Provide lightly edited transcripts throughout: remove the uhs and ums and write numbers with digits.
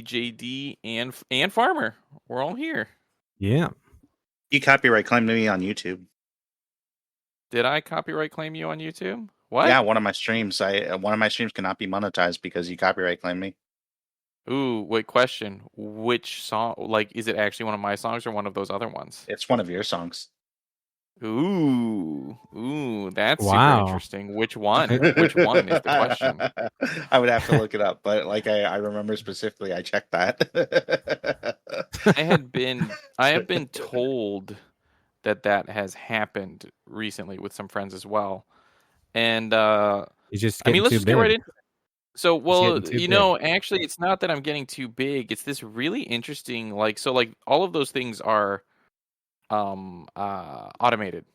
DJD and Farmer. We're all here. Yeah. You copyright claimed me on YouTube. Did I copyright claim you on YouTube? What? Yeah, one of my streams. One of my streams cannot be monetized because you copyright claimed me. Ooh, wait, question. Which song? Like, is it actually one of my songs or one of those other ones? It's one of your songs. Ooh, that's super Wow. interesting. Which one? Which one is the question? I would have to look it up, but like I remember specifically, I checked that. I have been told that has happened recently with some friends as well, and It's just I mean, getting let's too just get right big. into it. So, well, getting too you know, actually, it's not that I'm getting too big. It's this really interesting, like all of those things are automated,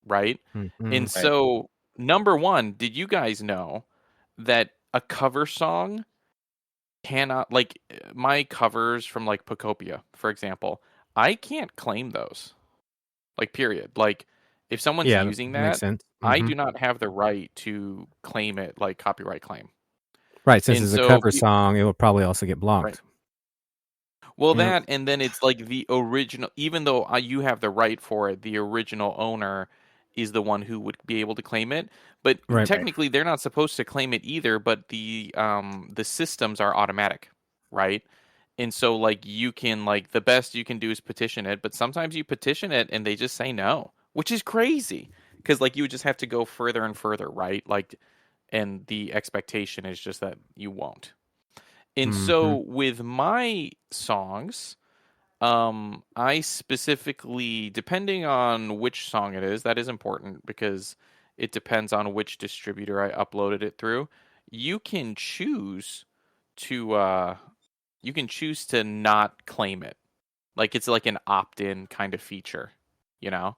right? Mhm. And so, number one, did you guys know that a cover song cannot, like, my covers from like Pocopia, for example, I can't claim those. Like, period. Like, if someone's Yeah, using that makes that, sense. I Mhm. do not have the right to claim it like copyright claim. Right, since And it's a so cover song, it will probably also get blocked. Right. Well, Yep. that, and then it's like the original, even though you have the right for it, the original owner is the one who would be able to claim it. But Right. technically, they're not supposed to claim it either. But the systems are automatic, right? And so, like, you can, like, the best you can do is petition it. But sometimes you petition it and they just say no, which is crazy because, like, you would just have to go further and further, right? Like, and the expectation is just that you won't. And so with my songs, I specifically, depending on which song it is, that is important because it depends on which distributor I uploaded it through. You can choose to not claim it. Like, it's like an opt-in kind of feature, you know?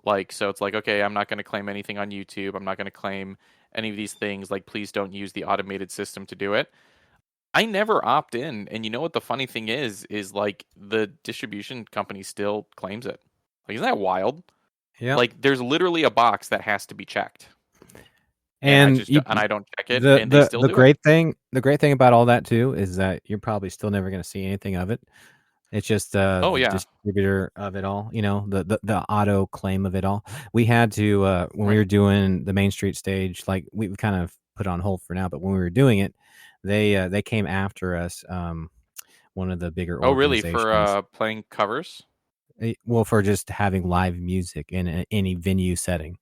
Like, so it's like, okay, I'm not going to claim anything on YouTube. I'm not going to claim any of these things. Like, please don't use the automated system to do it. I never opt in, and you know what the funny thing is like the distribution company still claims it. Like, isn't that wild? Yeah. Like, there's literally a box that has to be checked, And I don't check it, the and they still the do it. great thing about all that too is that you're probably still never going to see anything of it. It's just Oh, the yeah. distributor of it all, you know, the auto claim of it all. We had to when we Right. were doing the Main Street stage, like we kind of put on hold for now, but when we were doing it, they came after us. One of the bigger Oh, really? organizations. For playing covers? Well, for just having live music in any venue setting,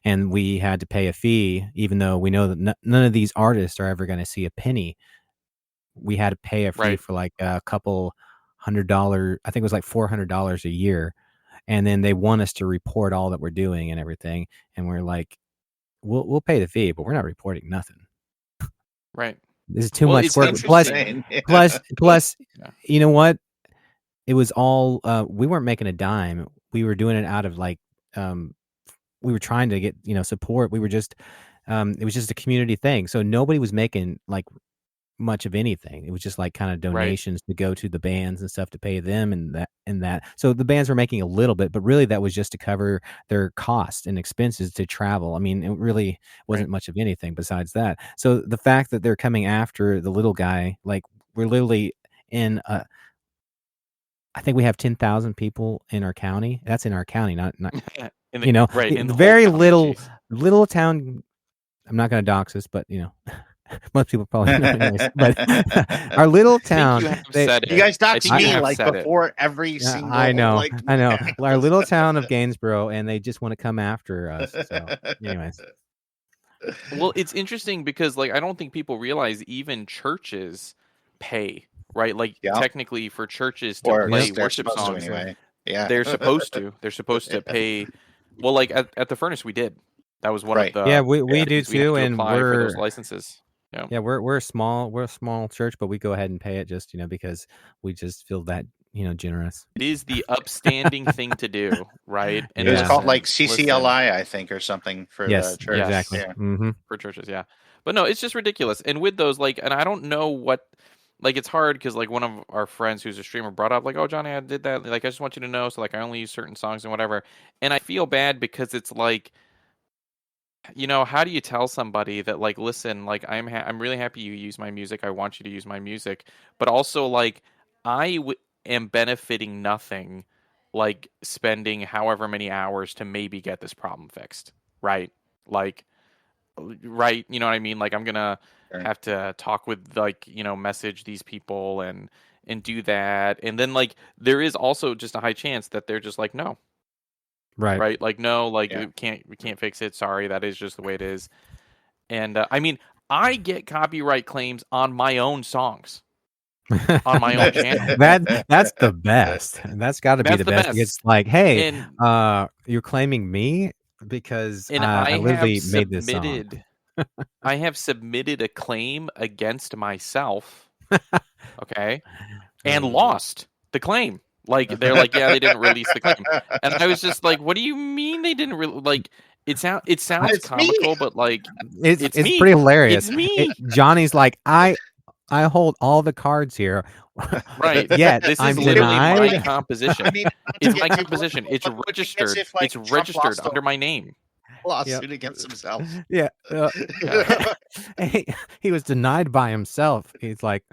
and we had to pay a fee, even though we know that none of these artists are ever going to see a penny. We had to pay a fee Right. for like a couple $100. I think it was like $400 a year, and then they want us to report all that we're doing and everything, and we're like, we'll pay the fee, but we're not reporting nothing. Right. This is too Well, much it's work. Plus, interesting. Yeah. You know what? It was all we weren't making a dime. We were doing it out of like we were trying to get, support. We were just it was just a community thing. So nobody was making like much of anything. It was just like kind of Right. donations to go to the bands and stuff to pay them and that. So the bands were making a little bit, but really that was just to cover their costs and expenses to travel. I mean, it really wasn't much of anything besides that. So the fact that they're coming after the little guy, like we're literally in I think we have 10,000 people in our county. That's in our county, not Right. In the very whole county, little town. I'm not going to dox us, but most people probably know anyways. But our little town. You have said it. You guys I dox think you me have like said before every single. I know, like, I know. Our little town of Gainesboro, and they just want to come after us. So, anyways. Well, it's interesting because, like, I don't think people realize even churches pay, right? Like, technically, for churches to play worship songs, anyway. Yeah, they're supposed to. They're supposed to pay. Well, like at the Furnace, we did. That was one of the we do things we had too, to and apply for those licenses. Yeah, we're a small church, but we go ahead and pay it just because we just feel that generous. It is the upstanding thing to do, right? And it was called like CCLI, I think, or something for the church. Exactly. Yeah. Mm-hmm. For churches, yeah. But no, it's just ridiculous. And with those, like, and I don't know what, like, it's hard because, like, one of our friends who's a streamer brought up, like, oh, Johnny, I did that. Like, I just want you to know. So, like, I only use certain songs and whatever. And I feel bad because it's like, how do you tell somebody that, like, listen, like, I'm really happy you use my music. I want you to use my music, but also, like, am benefiting nothing, like, spending however many hours to maybe get this problem fixed, right? Like, right, you know what I mean? Like, I'm gonna Sure. have to talk with, like, message these people and do that, and then, like, there is also just a high chance that they're just like, no, Right. right? Like, no, like, Yeah. we can't fix it. Sorry, that is just the way it is. And I mean, I get copyright claims on my own songs on my own channel. That's the best. That's got to be That's the the best. It's best. like, hey, And you're claiming me because I I have literally made this song. submitted a claim against myself, okay, and Uh, lost the claim. Like, they're like, yeah, they didn't release the claim, and I was just like, what do you mean they didn't like? It sounds It's me. comical, but like, it's it's me. pretty hilarious. It's me. Johnny's like, I hold all the cards here, Right. yet This is I'm literally my denied. composition. I mean, not to It's my get too composition. political, It's but like, it's as registered. if like It's Trump registered lost a under my name. Yep. lawsuit against himself. Yeah. Yeah. He was denied by himself. He's like,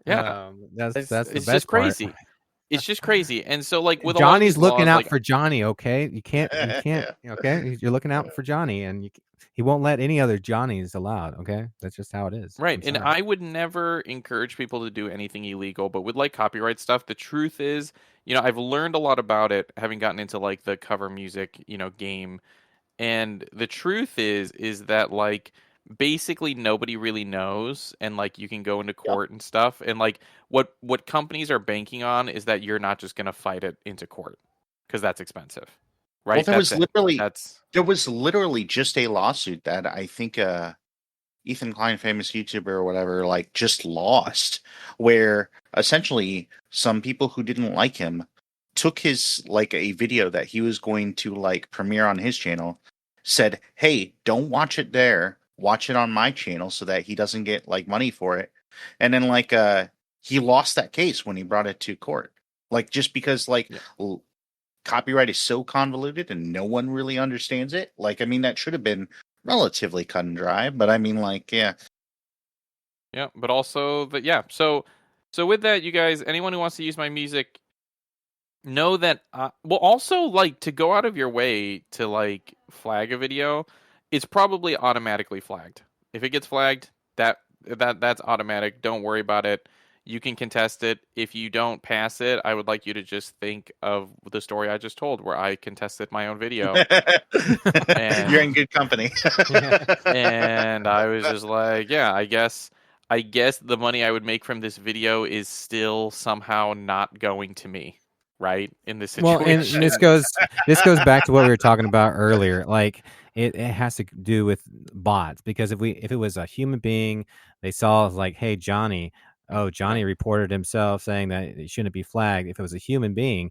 Yeah. that's the It's just best part. crazy. It's just crazy. And so, like, with a lot of Johnny's these looking laws, out like, for Johnny. Okay, you can't. Okay, you're looking out for Johnny, and he won't let any other Johnnies allowed. Okay, that's just how it is. right. I'm And sorry. I would never encourage people to do anything illegal, but with, like, copyright stuff, the truth is, I've learned a lot about it having gotten into, like, the cover music, game. And the truth is that, like, basically nobody really knows, and, like, you can go into Yeah. court and stuff, and, like, what companies are banking on is that you're not just going to fight it into court, because that's expensive, Well, right? That's it. That's there was literally just a lawsuit that I think Ethan Klein, famous YouTuber or whatever, like just lost, where essentially some people who didn't like him took his like a video that he was going to like premiere on his channel, said, "Hey, don't watch it there. Watch it on my channel so that he doesn't get like money for it." And then like he lost that case when he brought it to court. Like just because like yeah. copyright is so convoluted and no one really understands it. Like I mean that should have been relatively cut and dry, but I mean like yeah. Yeah, but also that, yeah. So with that, you guys, anyone who wants to use my music, know that, well, also, like, to go out of your way to, like, flag a video, it's probably automatically flagged. If it gets flagged, that's automatic. Don't worry about it. You can contest it. If you don't pass it, I would like you to just think of the story I just told, where I contested my own video, You're in and good company. I was just like, yeah, I guess the money I would make from this video is still somehow not going to me, right? In this Well, and situation. this goes back to what we were talking about earlier. Like it has to do with bots, because if it was a human being, they saw like, hey, Johnny, oh, Yeah. Johnny reported himself saying that it shouldn't be flagged. If it was a human being,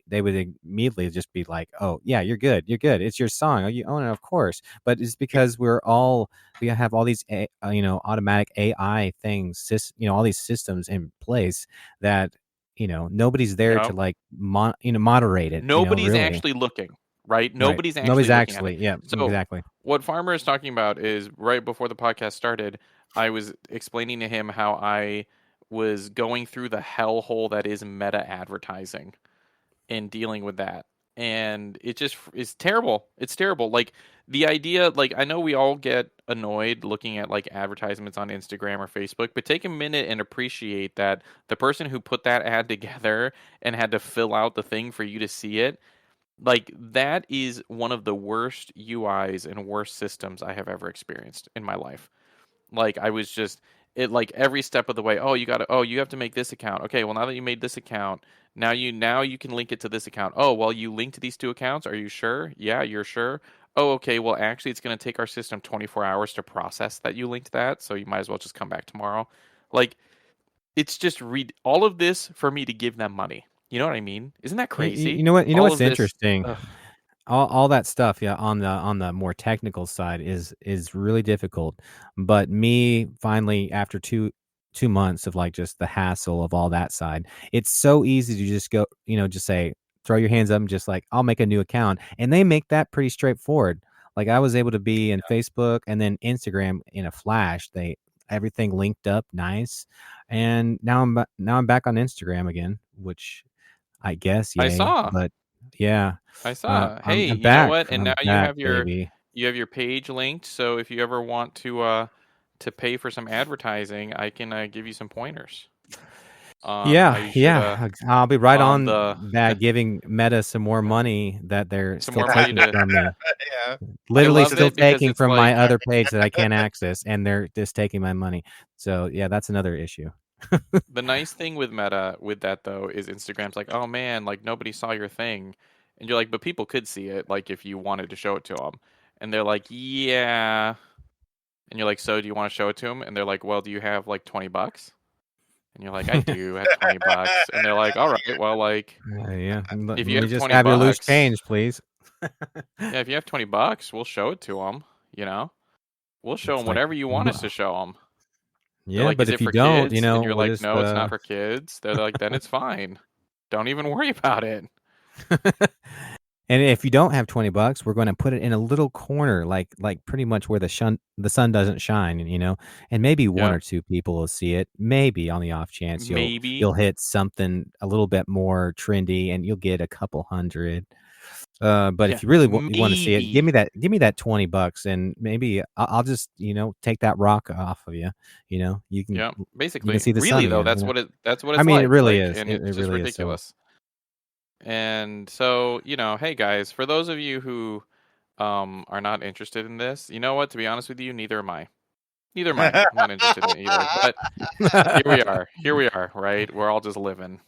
they would immediately just be like, oh yeah, you're good, it's your song, oh, you own it, of course. But it's because we have all these automatic AI things, all these systems in place that nobody's there to No. like moderate it, Nobody's really. actually looking, right? Right. Nobody's Nobody's actually looking at it. actually, yeah, So exactly. what Farmer is talking about is, right before the podcast started, I was explaining to him how I was going through the hellhole that is meta advertising and dealing with that. And it just is terrible. It's terrible. Like, the idea, like, I know we all get annoyed looking at, like, advertisements on Instagram or Facebook, but take a minute and appreciate that the person who put that ad together and had to fill out the thing for you to see it, like, that is one of the worst UIs and worst systems I have ever experienced in my life. Like, I was just, it, like, every step of the way, you have to make this account. Okay, well, now that you made this account, now you can link it to this account. Oh, well, you linked these two accounts. Are you sure? Yeah, you're sure. Oh, okay, well, actually, it's going to take our system 24 hours to process that you linked that, so you might as well just come back tomorrow. Like, it's just read all of this for me to give them money. You know what I mean? Isn't that crazy? You know what? All What's of this. interesting? Ugh. All that stuff, yeah, on the more technical side is really difficult. But me finally, after two months of like just the hassle of all that side, it's so easy to just go, just say, throw your hands up and just like, I'll make a new account, and they make that pretty straightforward. Like I was able to be in Facebook and then Instagram in a flash. Everything linked up nice, and now I'm back on Instagram again, which I guess I yay. saw. But yeah, I saw. Hey, I'm you know back. what? And now I'm back, baby. you have your page linked. So if you ever want to pay for some advertising, I can give you some pointers on how Yeah, you should yeah. I'll be right on on the that, giving Meta some more money that they're some still more money taking to. from me. Yeah. I Literally love still it because taking it's from my like other page that I can't access, and they're just taking my money. So yeah, that's another issue. the nice thing with Meta with that though is Instagram's like, oh man, like nobody saw your thing, and you're like, but people could see it, like if you wanted to show it to them, and they're like, yeah, and you're like, so do you want to show it to them? And they're like, well, do you have like $20? And you're like, I do have $20, and they're like, all right, well, like Yeah, let if you me have just twenty have your loose bucks, change, please. yeah, if you have $20, we'll show it to them. You know, we'll show It's them like, whatever you want us to show them. They're yeah, like, but is if it you for don't, kids? And you're we'll like, just no, it's not for kids. They're like, then it's fine. Don't even worry about it. and if you don't have $20, we're going to put it in a little corner, like pretty much where the sun doesn't shine, and maybe one Yeah, or two people will see it. Maybe on the off chance maybe. you'll hit something a little bit more trendy, and you'll get a couple hundred. But Yeah, if you really you want to see it, maybe. give me that $20, and maybe I'll just take that rock off of you. You can Yeah, you can basically. see the sun Really though, again. that's what I it's mean, it like. really Like, is. and It it's just really is. So ridiculous. And so, hey guys, for those of you who are not interested in this, you know what? To be honest with you, neither am I. Neither am I. I'm not interested in it either. But here we are. Here we are, right? We're all just living.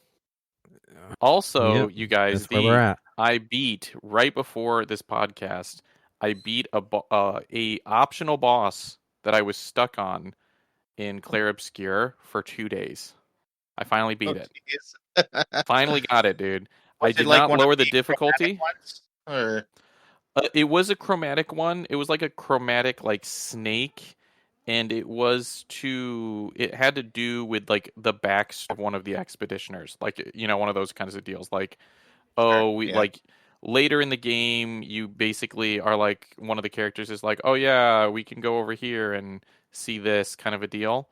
Also, yep, you guys, that's where we're the at. I beat right before this podcast. I beat a optional boss that I was stuck on in Clair Obscure for 2 days. I finally Oh, beat it. jeez. Finally got it, dude. I Was it did like not one of lower the the chromatic difficulty. ones? Or It was a chromatic one. It was like a chromatic like snake, and it had to do with like the backstory of one of the expeditioners, like one of those kinds of deals. Like, sure, oh, we yeah. like later in the game, you basically are like one of the characters is like, oh yeah, we can go over here and see this kind of a deal.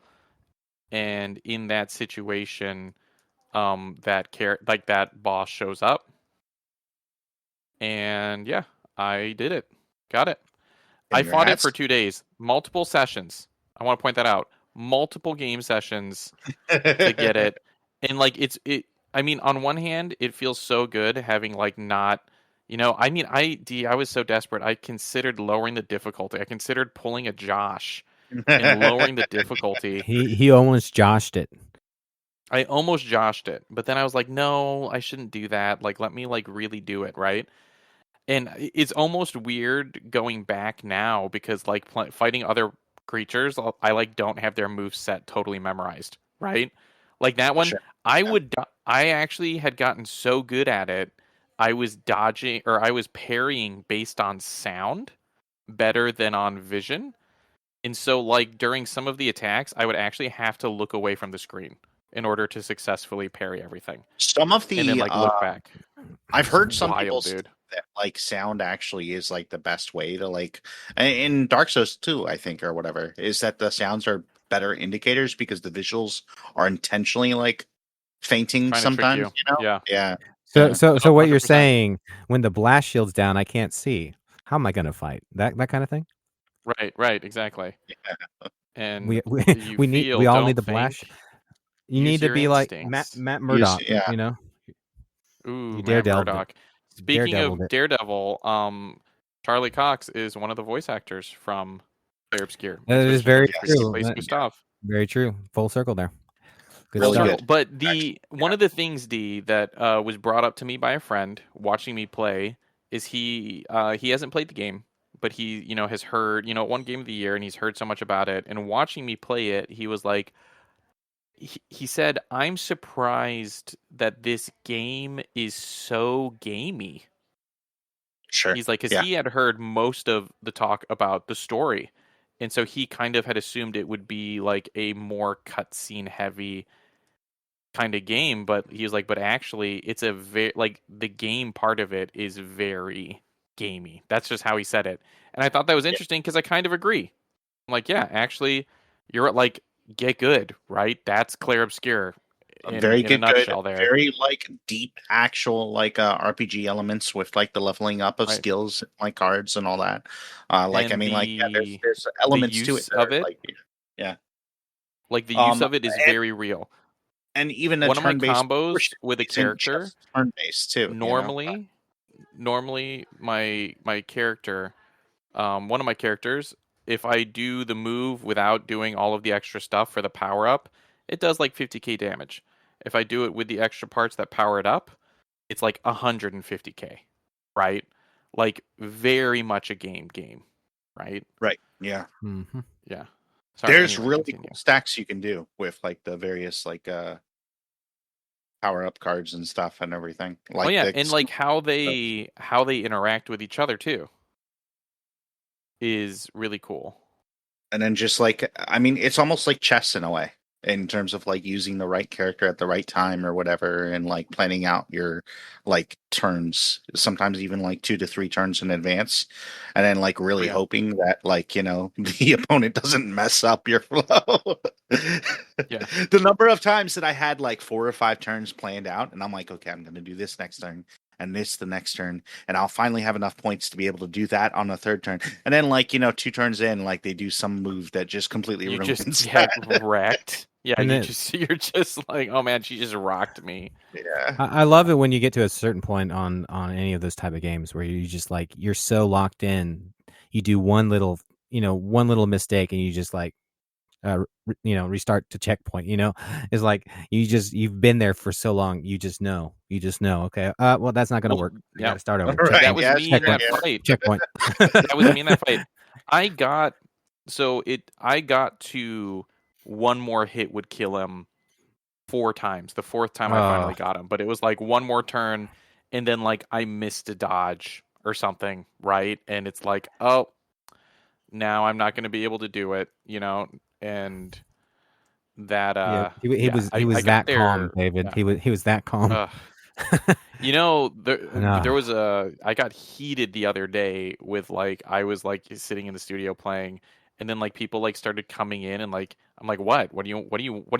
And in that situation, like that boss shows up, and yeah, I did it, got it. I fought it for Congrats. 2 days, multiple sessions. I want to point that out, multiple game sessions to get it, and like it. I mean, on one hand, it feels so good having like not. I mean, I was so desperate. I considered lowering the difficulty. I considered pulling a Josh and lowering the difficulty. He almost joshed it. I almost joshed it, but then I was like, no, I shouldn't do that. Like, let me like really do it, right? And it's almost weird going back now because like fighting other creatures, I like don't have their move set totally memorized, right? Like that one, Sure. I actually had gotten so good at it, I was dodging or I was parrying based on sound better than on vision. And so like during some of the attacks, I would actually have to look away from the screen in order to successfly parry everything. Some of And then the like look back. I've heard some people Wild, say dude. that like sound actually is like the best way to like in Dark Souls 2, I think, or whatever, is that the sounds are better indicators because the visuals are intentionally like fainting Trying to trick sometimes, you. Yeah. Yeah. So Yeah. so No, so what you're 100%. saying, when the blast shield's down, I can't see. How am I going to fight? That kind of thing. Right, exactly. Yeah. And We we you we all need don't the blast. think, You use need to your be like Matt instincts. Use Murdock. yeah. Ooh, You Matt daredeviled it. Murdock. Speaking Daredeviled of it. Daredevil, Charlie Cox is one of the voice actors from Clair Obscure. That is He very Yes. true. plays Gustav. Very true. Full circle there. Good Really stuff. So, good. but Actually, the one of the things D that was brought up to me by a friend watching me play is he hasn't played the game, but he has heard one game of the year and he's heard so much about it. And watching me play it, he was like, he said, "I'm surprised that this game is so gamey." sure. He's like, because Yeah. he had heard most of the talk about the story, and so he kind of had assumed it would be like a more cutscene heavy kind of game, but he was like, but actually it's a very like the game part of it is very gamey. That's just how he said it. And I thought that was interesting because I kind of agree. I'm like, yeah, actually, you're like, get good, right? That's Clair Obscure Very in a good, good, nutshell there. very like deep, actual like RPG elements with like the leveling up of Right. skills, like cards and all that. Like I And mean, like yeah, there's the elements to it use that of are it, like yeah. like the use Um, of it is and very real. even a One of my turn-based combos portion with a isn't character, just turn-based too. You know. normally my character, one of my characters, if I do the move without doing all of the extra stuff for the power up, it does like 50k damage. If I do it with the extra parts that power it up, it's like 150k, right? Like very much a game, right? Right. Yeah. Mm-hmm. Yeah. Sorry. There's Anyway, really continue. cool stacks you can do with like the various like power up cards and stuff and everything. Oh Like yeah, the and like how they interact with each other too is really cool. and then just like I mean, it's almost like chess in a way in terms of like using the right character at the right time or whatever, and like planning out your like turns. Sometimes even like 2 to 3 turns in advance, and then like Oh really yeah. hoping that like the opponent doesn't mess up your flow. Yeah. The number of times that I had like 4 or 5 turns planned out, and I'm like, okay, I'm going to do this next turn. And this the next turn, and I'll finally have enough points to be able to do that on the third turn. And then, like 2 turns in, like they do some move that just completely You just ruins get that. wrecked. Yeah, And then you're just like, oh man, she just rocked me. Yeah, I love it when you get to a certain point on any of those type of games where you just like you're so locked in, you do one little mistake and you just like restart to checkpoint. It's like you've been there for so long, you just know okay, well that's not gonna Well, work. I yeah, got to start over. right. that Checkpoint, was Yeah, me in sure. that checkpoint, Yeah, fight. checkpoint. That was me in that fight. I got I got to one more hit would kill him 4 times. The fourth time I Oh finally got him, but it was like one more turn, and then like I missed a dodge or something, right? And it's like, oh, now I'm not going to be able to do it, and that yeah, he yeah, was he I was got that calm, there. David. Yeah. He was that calm. Ugh. There No. was I got heated the other day with like I was like sitting in the studio playing, and then like people like started coming in, and like I'm like, what do you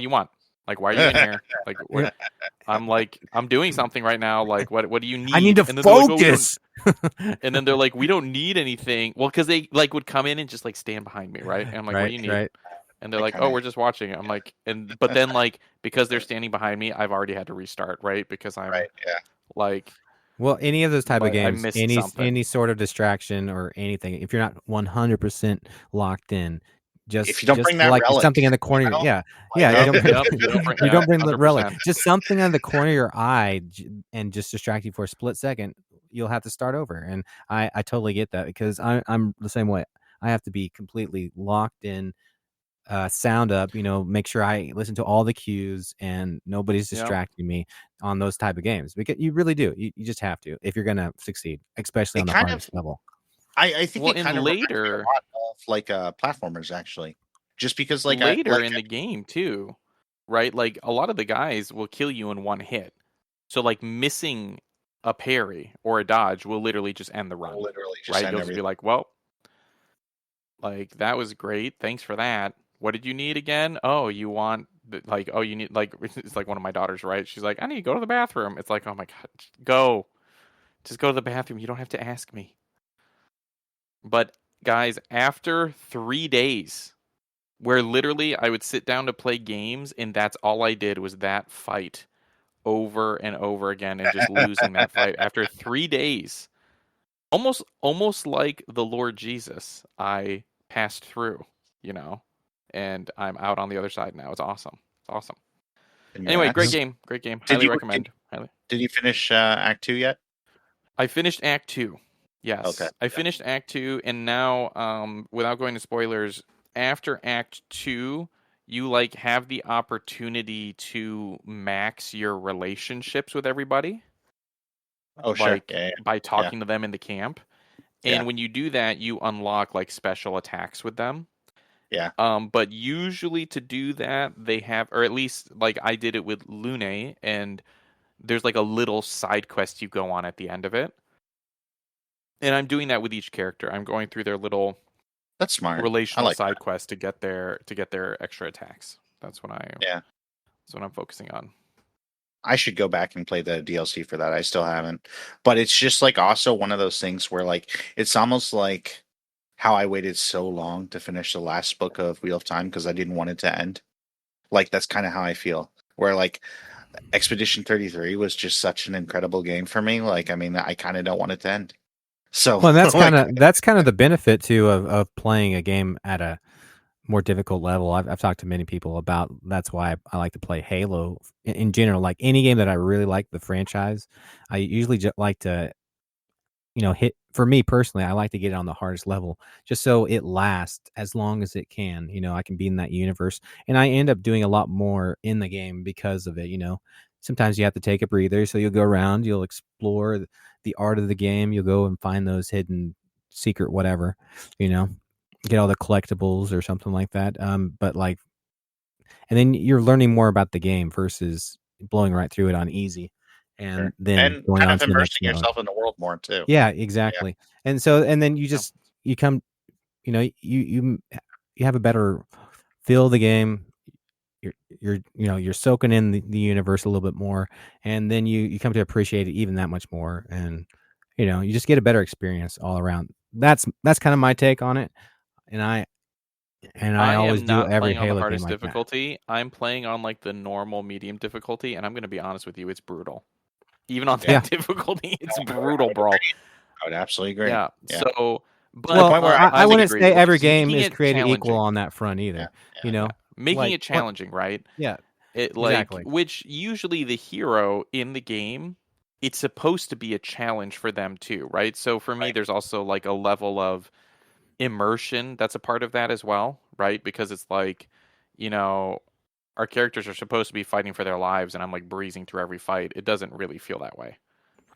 want? Like, why are you in here? Like, what? I'm like, I'm doing something right now. Like, what do you I need need? to And then they're like, oh, we don't. focus. And then they're like, we don't need anything. Well, because they like would come in and just like stand behind me, right? And I'm like, what do Right, you need? right. And they're I like, kind oh, of we're just watching. I'm like, but then like because they're standing behind me, I've already had to restart, right? Because I'm right. Yeah, like, Well, any of those type of like I games, missed any something. sort of distraction or anything, if you're not 100% locked in, if you don't just bring that like relic, something in the corner, yeah, yeah, like you Yep, don't yep. You don't bring, you yeah, don't bring the relic, 100%. just something on the corner of your eye and just distract you for a split second, you'll have to start over. And I totally get that because I'm the same way. I have to be completely locked in, sound up, make sure I listen to all the cues and nobody's Yep. distracting me on those type of games because you really do. You just have to if you're going to succeed, especially on it the kind of. hardest level. I think Well, it and kind of reminds me a later, lot of like platformers actually, just because like I later like in the game too, right? Like a lot of the guys will kill you in one hit. So like missing a parry or a dodge will literally just end the run, literally just right? end You'll just be everything. like, well, like that was great. Thanks for that. What did you need again? Oh, you want like, oh, you need like it's like one of my daughters, right? She's like, I need to go to the bathroom. It's like, oh my god, go. Just go to the bathroom. You don't have to ask me. But guys, after 3 days, where literally I would sit down to play games and that's all I did was that fight over and over again and just losing that fight after 3 days, almost like the Lord Jesus, I passed through, you know, and I'm out on the other side now. It's awesome. It's awesome. Anyway, great Congrats. game. Great game. Did Highly you recommend. Highly. did you finish Act 2 yet? I finished Act 2. Okay. Yes, I Yeah. finished Act 2, and now, without going to spoilers, after Act 2, you like have the opportunity to max your relationships with everybody, Oh, sure. like Yeah. by Yeah. talking to them in the camp. Yeah. And when you do that, you unlock like special attacks with them. Yeah. But usually to do that, they have, or at least like I did it with Lune, and there's like a little side quest you go on at the end of it. And I'm doing that with each character. I'm going through their little That's smart. I relational like side that. quest to get their extra attacks. That's what Yeah. I'm focusing on. I should go back and play the DLC for that. I still haven't. But it's just like also one of those things where like it's almost like how I waited so long to finish the last book of Wheel of Time because I didn't want it to end. Like that's kind of how I feel. Where like Expedition 33 was just such an incredible game for me. Like I mean, I kind of don't want it to end. So Well, that's like kind of the benefit too of playing a game at a more difficult level. I've talked to many people about that's why I like to play Halo in general. Like any game that I really like the franchise, I usually like to hit for me personally, I like to get it on the hardest level just so it lasts as long as it can. I can be in that universe and I end up doing a lot more in the game because of it. Sometimes you have to take a breather. So you'll go around, you'll explore the art of the game. You'll go and find those hidden secret, whatever, you know, get all the collectibles or something like that. But like, and then you're learning more about the game versus blowing right through it on easy and sure. then And going kind on of to the next immersing mode. yourself in the world more too. Yeah, Yeah. exactly. And so and then you Yeah. just you come you have a better feel of the game. You're soaking in the universe a little bit more, and then you come to appreciate it even that much more, and you just get a better experience all around. That's kind of my take on it, and I I always am do not every playing on the Halo game hardest like that. difficulty. I'm playing on like the normal medium difficulty, and I'm going to be honest with you, it's brutal. Even on Yeah. Yeah. that difficulty, it's I brutal, bro. would absolutely agree. Yeah. Yeah. So, To the but Well, point where I I I would wouldn't agree. say Like every game making is it created equal challenging. on that front yeah, either. yeah, Yeah, making Like it what? challenging, right? Yeah, It like exactly. which usually the hero in the game, it's supposed to be a challenge for them too, right? So for me, right. there's also like a level of immersion that's a part of that as well, right? Because it's like, you know, our characters are supposed to be fighting for their lives, and I'm like breezing through every fight. It doesn't really feel that way,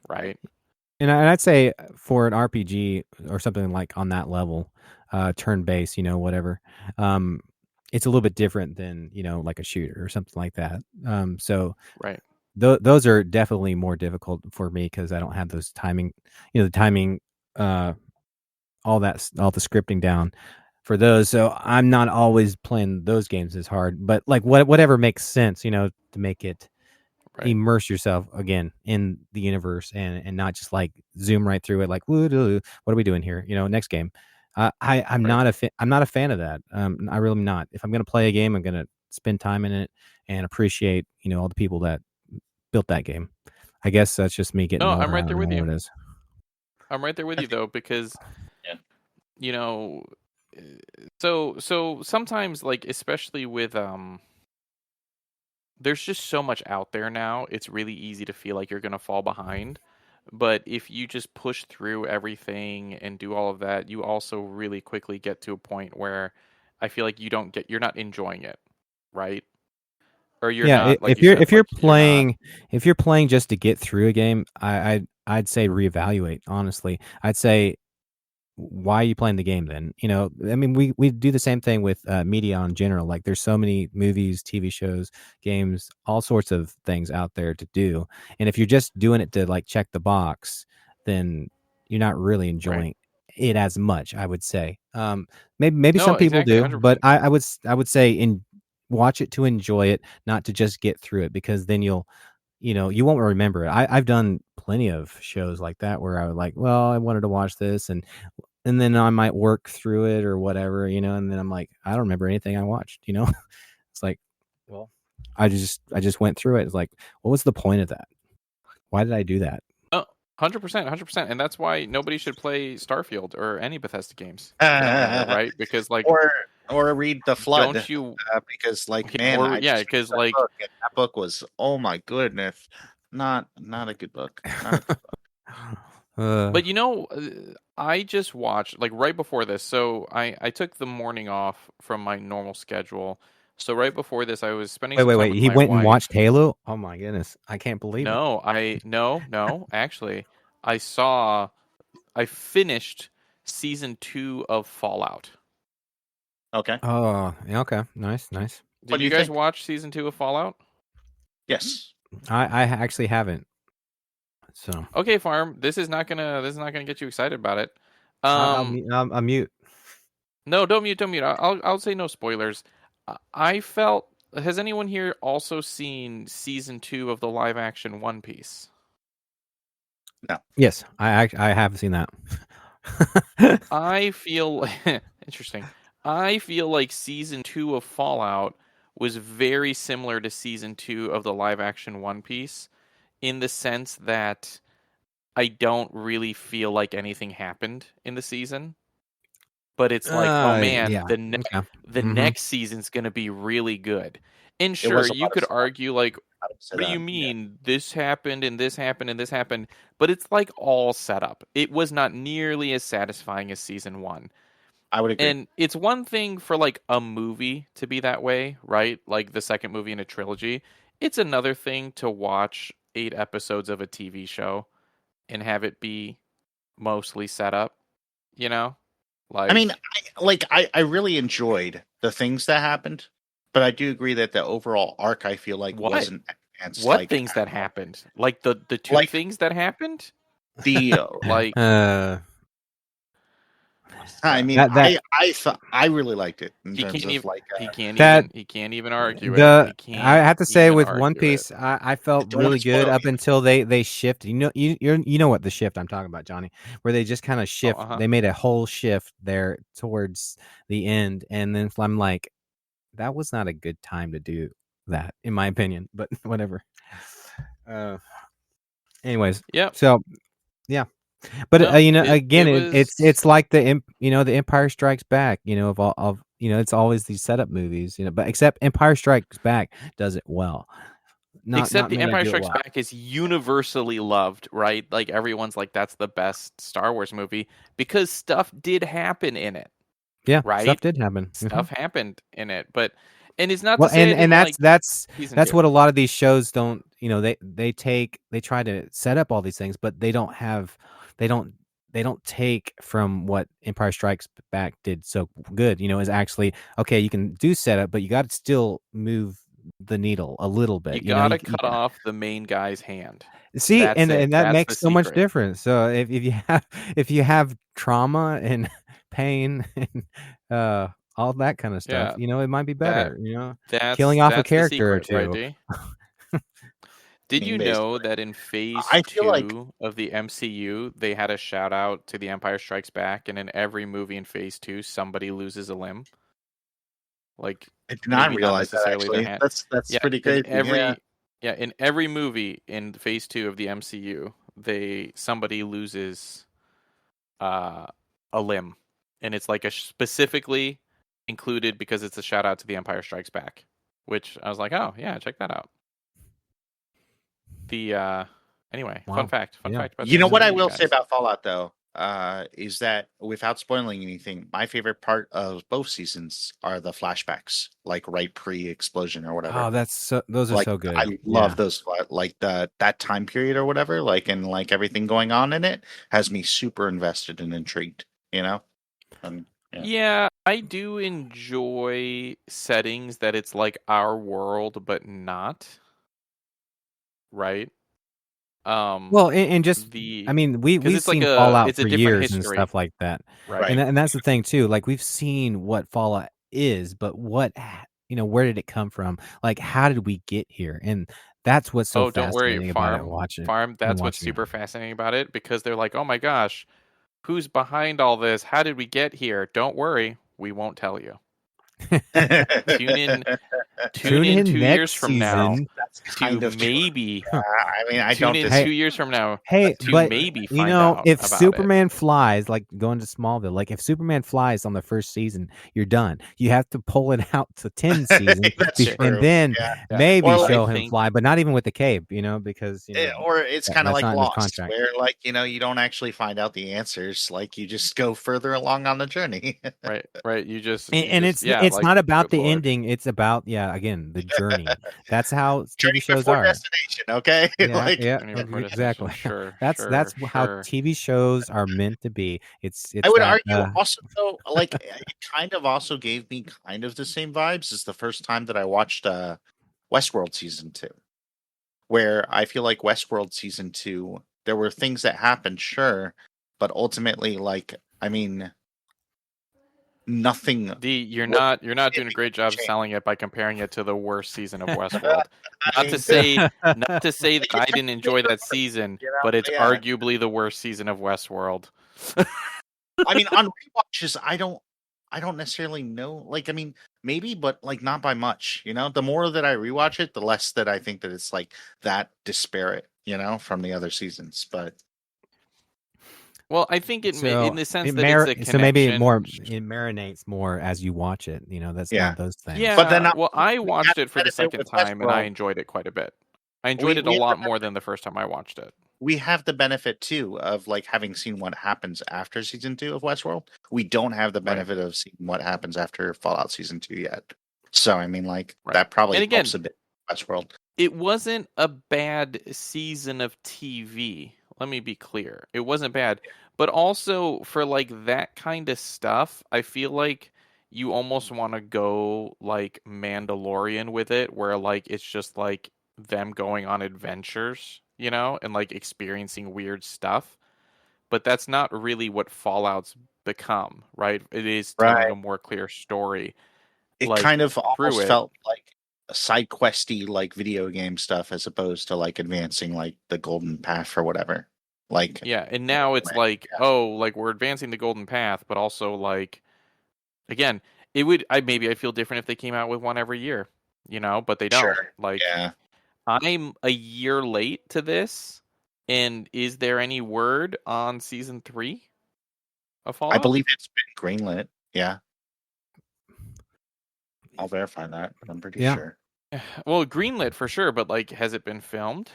Right. right? And I'd say for an RPG or something like on that level, turn based, whatever, um, it's a little bit different than like a shooter or something like that. So Right. those are definitely more difficult for me because I don't have those timing, the timing, uh, all the scripting down for those. So I'm not always playing those games as hard, but like whatever makes sense, to make it Right. immerse yourself again in the universe and not just like zoom right through it like what are we doing here, next game. I'm Right. not a fan of that. I really am not. If I'm going to play a game, I'm going to spend time in it and appreciate all the people that built that game. I guess that's just me getting No, I'm older. right I there don't know with you. what it is. I'm right there with I you think though, because yeah. you know, uh, so sometimes like especially with there's just so much out there now. It's really easy to feel like you're going to fall behind. But if you just push through everything and do all of that, you also really quickly get to a point where I feel like you're not enjoying it, right? Or you're Yeah, not, like you said, like you're not, if you're playing just to get through a game, I'd say reevaluate. Honestly, I'd say why are you playing the game then? I mean, we do the same thing with media in general. Like, there's so many movies, TV shows, games, all sorts of things out there to do. And if you're just doing it to like check the box, then you're not really right? enjoying it as much, I would say. Maybe No, some people exactly, do, but 100%. I would say watch it to enjoy it, not to just get through it, because then you won't remember it. I've done plenty of shows like that where I was like, well, I wanted to watch this, and then I might work through it or whatever, and then I'm like, I don't remember anything I watched. It's like, well, I just went through it. It's like, what was the point of that? Why did I do that? Oh, 100%, 100%. And that's why nobody should play Starfield or any Bethesda games for that matter, right? Because like, or read the Flood don't you, because like yeah, man, or I yeah, just because finished that like, book and that book was oh my goodness, not a good book, not a good book. Uh, but I just watched like right before this. So I took the morning off from my normal schedule. So right before this, I was spending some time wait. with He my went and watched wife. Halo. Oh my goodness, I can't believe it. No, actually, I I finished season 2 of Fallout. Okay, Oh, yeah, okay, nice, nice. what Did do you you guys think? watch season 2 of Fallout? Yes, I actually haven't. So Okay, Farm. This is not gonna get you excited about it. I'll, Um, I'll mute. no, don't mute, don't mute. I'll say no spoilers. I felt. Has anyone here also seen season 2 of the live action One Piece? No. Yes, I have seen that. I feel interesting. I feel like season 2 of Fallout was very similar to season 2 of the live action One Piece in the sense that I don't really feel like anything happened in the season, but it's like, oh man, Yeah. Okay. the Hmm. next season's going to be really good. And It sure, was a you lot of could stuff. argue like, I would say what do that. you Yeah, mean this happened and this happened and this happened? But it's like all set up. It was not nearly as satisfying as season 1. I would agree. And it's one thing for like a movie to be that way, right? Like the second movie in a trilogy. It's another thing to watch 8 episodes of a TV show and have it be mostly set up, you know? I mean, Like I really enjoyed the things that happened, but I do agree that the overall arc I feel like what? wasn't advanced What like things that happened? Like the two like things that happened? the Like uh, I uh, mean, that I thought I really liked it in he terms can't of even like that he can't even argue it. the He I can't have to say even with One argue it. Piece, I felt don't want really to spoil good it up either. until they shift. You know what the shift I'm talking about, Johnny, where they just kind of Oh, shift. uh-huh. They made a whole shift there towards the end, and then I'm like, that was not a good time to do that, in my opinion. But whatever. Uh, anyways, Yep. so yeah. But No, again, it was it's like the Empire Strikes Back. Of all of it's always these setup movies. But except Empire Strikes Back does it well. except Not The many Empire do it Strikes well. Back is universally loved, right? Like everyone's like that's the best Star Wars movie because stuff did happen in it, Yeah, stuff right? did happen. Stuff happened in it, but and it's not to Well, say I and didn't that's like that's season that's 2. what a lot of these shows don't. They try to set up all these things, but they don't they don't take from what Empire Strikes Back did so good. Is actually okay. You can do setup, but you got to still move the needle a little You bit. gotta cut off the main guy's hand. See, That's it. and that That's the makes so much secret. difference. So if you have if you have trauma and pain and all that kind of stuff, Yeah, it might be that better. that's Killing off a that's the character or secret, right, two. D? Did I mean, you know basically, that in phase I feel like 2 of the MCU, they had a shout out to The Empire Strikes Back, and in every movie in phase 2, somebody loses a limb? Like I did not maybe not realize that necessarily their actually. hand. That's Yeah, pretty in crazy. Yeah. every in every movie in phase 2 of the MCU, somebody loses uh a limb. And it's like specifically included because it's a shout out to The Empire Strikes Back, which I was like, "Oh, yeah, check that out." The anyway, Wow. fun Yeah. fact about the You know what I MCU, will say guys. about Fallout though, is that without spoiling anything, my favorite part of both seasons are the flashbacks, like right pre-explosion or whatever. Oh, those are Like so good. I love Yeah. those, like that time period or whatever, like and like everything going on in it has me super invested and intrigued. You know, and yeah, Yeah, I do enjoy settings that it's like our world but not, right? Um Well, and just I the mean, because we've it's like seen Fallout it's a for different years and history, stuff like that. right? And right. and that's the thing too. Like we've seen what Fallout is, but where did it come from? Like how did we get here? And that's what's so Oh, don't worry, fascinating about it farm, when that's what's watching super fascinating about it because they're like, "Oh my gosh, who's behind all this? How did we get here?" Don't worry, we won't tell you. it. Tune in Tune Tune in in 2 years next from now season. That's to kind of true. maybe I mean, I tune don't in Hey, 2 disagree. years from now Hey, to but maybe find out if about it. Superman flies, like going to Smallville, like if Superman flies on the first season, you're done. You have to pull it out to 10 season, That's Okay. and true. then Yeah. Yeah. maybe Or like I show him think fly, but not even with the cape, because or it's kind of that's like not in his Lost, contract. where like you don't actually find out the answers. Like you just go further along on the journey. right. You And just yeah, it's like not about good the lord. ending. It's about again the journey. That's how TV Journey shows before are. destination. Okay, Yeah, like yeah, Journey before destination. exactly. Sure, That's sure, how sure. TV shows are meant to be. I It's would that. argue also though, like it kind of also gave me kind of the same vibes as the first time that I watched Westworld season 2, where I feel like Westworld season 2 there were things that happened, sure, but ultimately, like, I mean, nothing. You're was not doing a great significant job change. selling it by comparing it to the worst season of Westworld. I mean, Not to say that I didn't enjoy that season, you know, but it's yeah. arguably the worst season of Westworld. I mean, on rewatches, I don't necessarily know. Like, I mean, maybe, but like not by much. You know, the more that I rewatch it, the less that I think that it's like that disparate. You know, from the other seasons. But Well, I think in So the sense it that it's a so maybe more connection. it marinates more as you watch it. You know, that's one yeah, of those things. but then Yeah, well, I we have watched it the for the benefit second with time and I Westworld. enjoyed it quite a bit. I enjoyed We it a we have lot more than the first time I watched it. we have the benefit too of like having seen what happens after season 2 of Westworld. We don't have the Right. benefit of seeing what happens after Fallout season 2 yet. So I mean, like Right. that probably And again, helps a bit. Westworld. it wasn't a bad season of TV. Let me be clear. It wasn't bad. But also for like that kind of stuff, I feel like you almost want to go like Mandalorian with it, where like it's just like them going on adventures, you know, and like experiencing weird stuff. But that's not really what Fallout's become, right? It is telling Right. a more clear story, It like kind of through almost it. felt like a side questy like video game stuff as opposed to like advancing like the golden path or whatever. Like Yeah, and now it's like, yeah. oh, like we're advancing the golden path, but also like again, it would I feel different if they came out with one every year, you know, but they don't. Sure. Like Yeah. I'm a year late to this, and is there any word on season 3 of I Fallout? believe it's been greenlit. Yeah. I'll verify that, but I'm pretty Yeah. sure. Well, greenlit for sure, but like has it been filmed?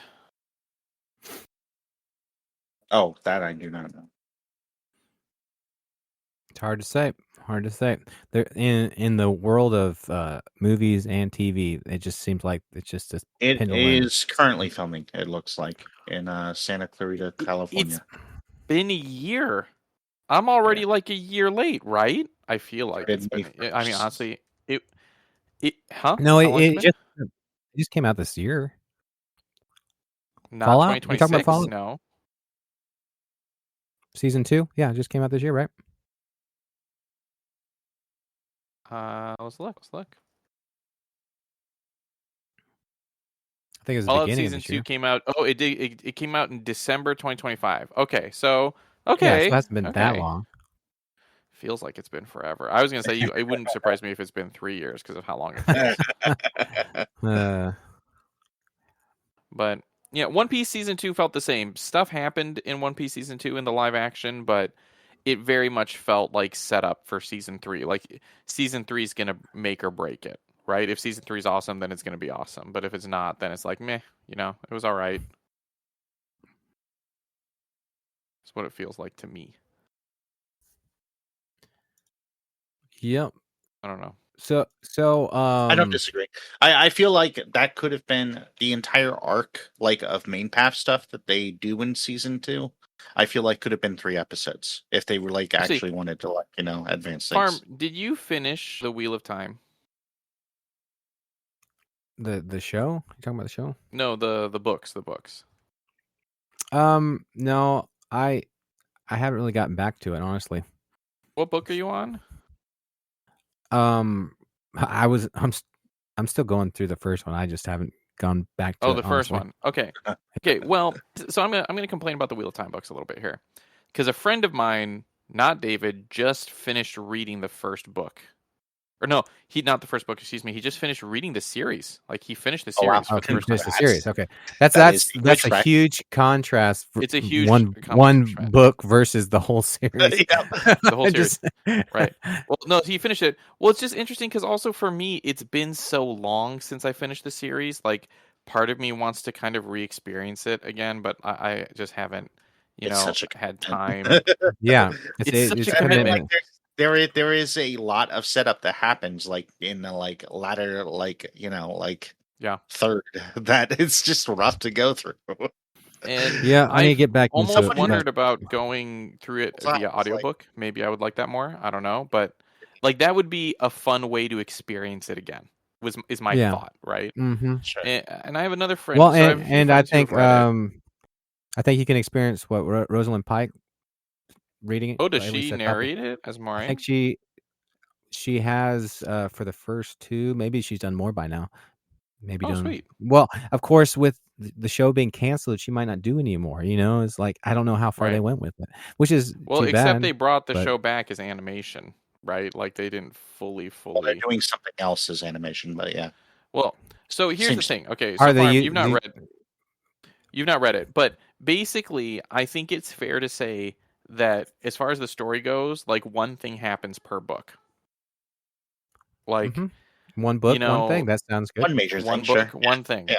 Oh, that I do not know. It's hard to say. Hard to say. There in the world of movies and TV, it just seems like it's just a It pendulum. is currently filming, it looks like, in Santa Clarita, It's California. been a year. I'm Yeah. already like a year late, right? I feel like Started it's May been. I mean, 1st. honestly, huh? No, How long's it it been? just came out this year. Not Fallout? You talking about 2026? Fallout No. season 2? Yeah, it just came out this year, right? Let's look. I think it was the Fallout beginning of Season this 2 year. came out. Oh, it did. It came out in December 2025. Okay, so Yeah, so it okay, hasn't been that long. feels like it's been forever. I was gonna say it wouldn't surprise me if it's been 3 years because of how long it feels. But yeah, One Piece season 2 felt the same. Stuff happened in One Piece season 2 in the live action, but it very much felt like set up for season 3. Like season 3 is gonna make or break it, right? If season 3 is awesome, then it's gonna be awesome. But if it's not, then it's like meh. You know, it was all right. That's what it feels like to me. Yep. I don't know. So I don't disagree. I feel like that could have been the entire arc, like of main path stuff that they do in season 2. I feel like could have been 3 episodes if they were like actually wanted to like advance Farm, things. did you finish The Wheel of Time? the show? You talking about the show? No, the books. No, I haven't really gotten back to it, honestly. What book are you on? I'm still going through the first one. I just haven't gone back to Oh, it, the first honestly. one. Okay. Well, so I'm gonna complain about the Wheel of Time books a little bit here, because a friend of mine, not David, just finished reading the first book. Or no, not the first book. Excuse me. He just finished reading the series. Like he finished the Oh, wow. series for the Okay, first just time. the series. Okay, that's That is that's a huge huge contrast. For It's a huge one accomplishment. book versus the whole series. Yeah. The whole series. Right. Well, no, he finished it. Well, it's just interesting because also for me, it's been so long since I finished the series. Like, part of me wants to kind of re-experience it again, but I just haven't, It's such a had time. Yeah, It's such a I mean, commitment. like there is a lot of setup that happens like in the like latter like Yeah. third that it's just rough to go through. And Yeah, I need to I've get back into almost it. wondered about going through it via It's like audiobook. Maybe I would like that more. I don't know, but like that would be a fun way to experience it again. Is my Yeah. thought, right? Mm-hmm. sure. And I have another friend. Well, So I have a few and I friends who have think read it. I think you can experience what Rosalind Pike reading it, Oh, does at least she a couple. narrate it as I think Moraine? she has for the first two. Maybe she's done more by now. Maybe Oh, done sweet. well. Of course, with the show being canceled, she might not do anymore. It's like I don't know how far they Right. went with it, which is Well, too except bad. they brought the But show back as animation, right? Like they didn't fully Well, they're fully. doing something else as animation, but yeah, Well, so here's same the story. thing. Okay, are so they? Farm, you've not read it, but basically, I think it's fair to say that as far as the story goes, like one thing happens per book. Like, One you book, one thing. know, That sounds good. One major thing, one book, sure. one thing. Yeah,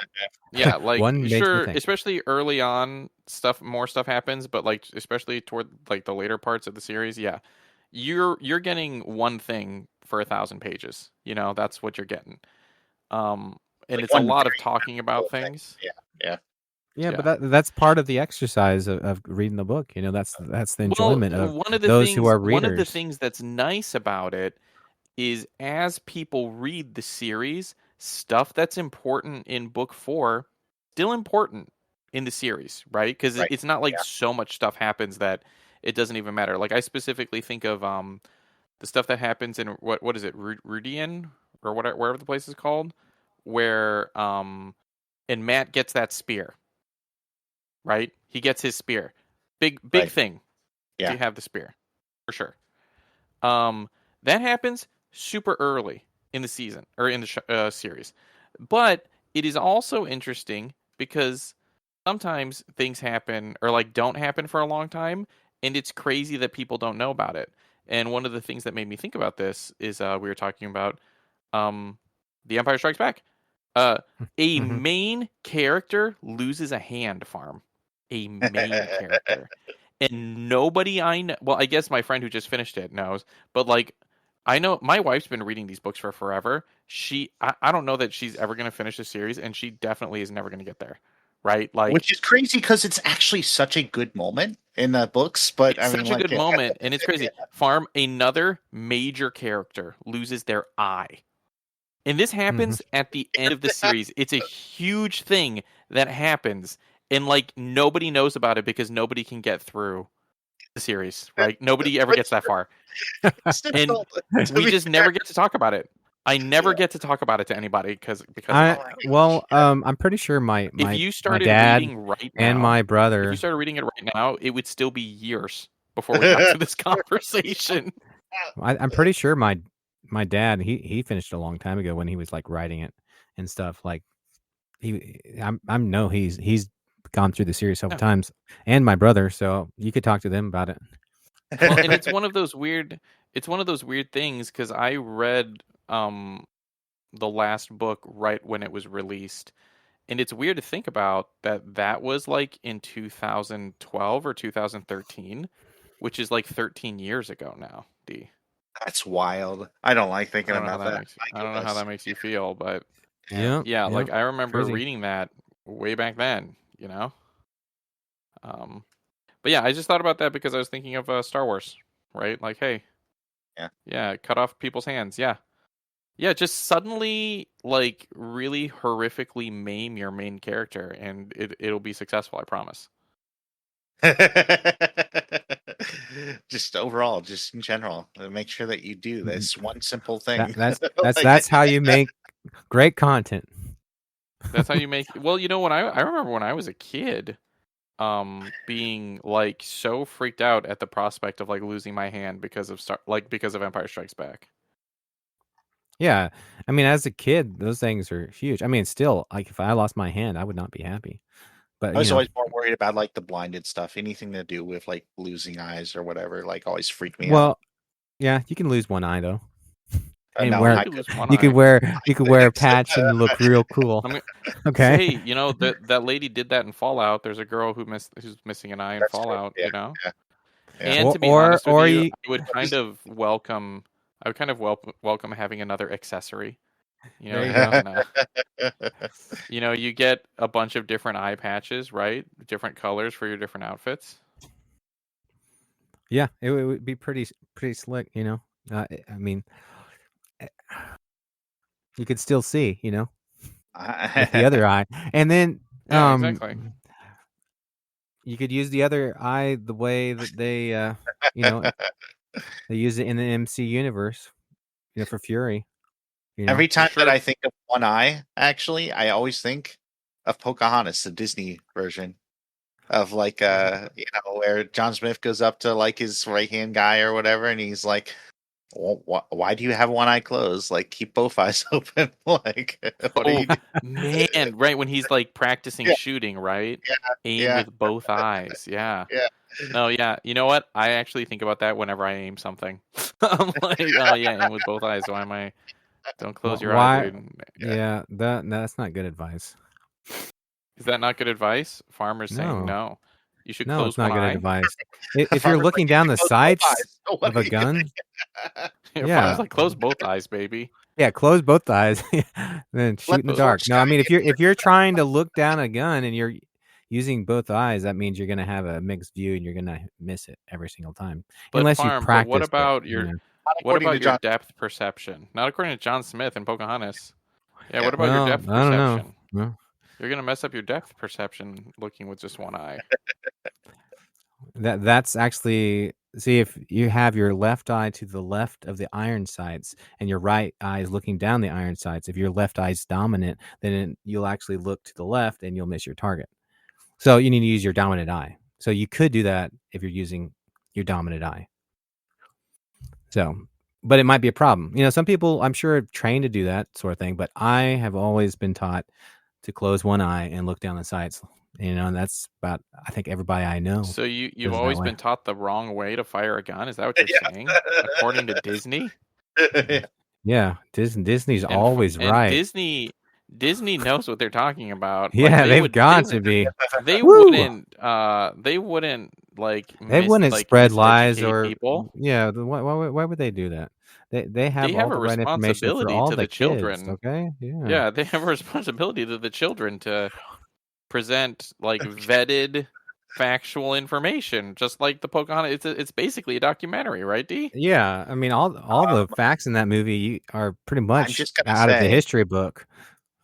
Yeah, like One major sure, thing. especially early on, more stuff happens, but like especially toward like the later parts of the series, yeah, you're getting one thing for 1,000 pages. That's what you're getting. And like it's a one lot of very talking about memorable thing. things. Yeah, yeah. Yeah, but Yeah. that's part of the exercise of reading the book. That's the Well, enjoyment of those who are one of the readers. things that's nice about it is as people read the series, stuff that's important in book 4 still important in the series, right? Because Right. it's not like Yeah. so much stuff happens that it doesn't even matter. Like I specifically think of the stuff that happens in what is it, Rudian or whatever the place is called, where and Matt gets that spear, right? He gets his spear, big Right. thing if Yeah. you have the spear, for sure. Um, that happens super early in the season or in the series, but it is also interesting because sometimes things happen or like don't happen for a long time, and it's crazy that people don't know about it. And one of the things that made me think about this is we were talking about um, The Empire Strikes Back. Uh, a Hmm. main character loses a hand, Farm. A main character. And nobody I know, well, I guess my friend who just finished it knows, but like, I know my wife's been reading these books for forever. I don't know that she's ever going to finish the series, and she definitely is never going to get there. Right? Like, Which is crazy because it's actually such a good moment in the books. But it's I mean, such a like, good moment, and it's crazy. Farm, another major character loses their eye. And this Hmm. happens at the end of the series. It's a huge thing that happens, and like nobody knows about it because nobody can get through the series, right? Nobody ever gets that far. it's And difficult to we be just fair. never get to talk about it. I never Yeah. get to talk about it to anybody because of I it. Oh my gosh. well, I'm pretty sure my If my you my started dad reading right and now, my if you brother. started reading it right now, it would still be years before we got to this conversation. I'm pretty sure my dad he finished it a long time ago when he was like writing it and stuff. Like I'm no he's gone through the series several Yeah. times, and my brother. So you could talk to them about it. Well, and it's one of those weird things because I read the last book right when it was released. And it's weird to think about that was like in 2012 or 2013, which is like 13 years ago now, D. That's wild. I don't like I thinking don't know how about that that. makes My I don't know how goodness. that makes you feel, but Yeah. Yeah, yeah, yeah, like I remember crazy. reading that way back then. Um but yeah, I just thought about that because I was thinking of Star Wars, right? Like, hey, Yeah. yeah, cut off people's hands. Yeah. Yeah, just suddenly like really horrifically maim your main character and it'll be successful, I promise. Just overall, just in general, make sure that you do Mm, this one simple That thing. that's Like, that's how you make great content. That's how you make well, when I remember when I was a kid, being like so freaked out at the prospect of like losing my hand because of Empire Strikes Back. Yeah, I mean, as a kid, those things are huge. I mean, still, like if I lost my hand, I would not be happy. But I was always more worried about like the blinded stuff, anything to do with like losing eyes or whatever. Like, always freaked me out. well, yeah, you can lose one eye though, and No, wear You not could good lose one you could eye. wear a things. patch and look real cool. I mean, Okay. hey, that lady did that in Fallout. There's a girl who's missing an eye in That's true. Fallout. Yeah, yeah, yeah. And to be Or honest with or you, you I would kind of welcome having another accessory. there you You go. can you get a bunch of different eye patches, right? Different colors for your different outfits. Yeah, it would be pretty slick. I mean, eh, you could still see, with the other eye, and then Yeah, exactly. You could use the other eye the way that they, you know, they use it in the MC universe, for Fury. Every For time that sure. I think of one eye, actually, I always think of Pocahontas, the Disney version of like where John Smith goes up to like his right hand guy or whatever, and he's like, why do you have one eye closed? Like keep both eyes open. Like what are Oh you doing? man, right when he's like practicing Yeah, shooting, right? Aim yeah, with both eyes. Yeah. yeah, No, yeah. You know what? I actually think about that whenever I aim something. I'm like, oh yeah, aim with both eyes. Why am I? Don't close your eye, Why? dude. yeah. Yeah, that's not good advice. Is that not good advice? Farmer's saying No, no. You should no, it's close one not good eye. advice. The If you're farmer's like, looking you down should the close both sights eyes. So of what a are you gun, Farmer's yeah, like, close both eyes, baby. yeah, close both eyes, then shoot Let in the the dark. horse No, I guide mean you. if you're trying to look down a gun and you're using both eyes, that means you're gonna have a mixed view and you're gonna miss it every single time, But unless you've farm, but what practiced it. about Yeah. Not what according to about your John. depth perception? Not according to John Smith and Pocahontas. Yeah, what Yeah. about your Well, depth I don't know. perception? No. You're gonna mess up your depth perception looking with just one eye. That's actually, see, if you have your left eye to the left of the iron sights and your right eye is looking down the iron sights, if your left eye is dominant, then you'll actually look to the left and you'll miss your target. So you need to use your dominant eye. So you could do that if you're using your dominant eye. So, but it might be a problem. Some people I'm sure have trained to do that sort of thing, but I have always been taught to close one eye and look down the sights. And that's about, I think everybody I know So you've does it that always way. been taught the wrong way to fire a gun? Is that what you're Yeah. saying? According to Disney? Yeah, Disney's always And right. Disney knows what they're talking about. Like Yeah, they've they got to be. they Woo! wouldn't like They wouldn't spread lies miseducate or people. yeah. Why would they do that? They have They all have a the right information for responsibility all to the the kids. children. Okay, yeah. Yeah, they have a responsibility to the children to present like vetted factual information, just like the Pocahontas. It's basically a documentary, right, D? Yeah, I mean, all the facts in that movie are pretty I'm much just gonna out of the say. history book.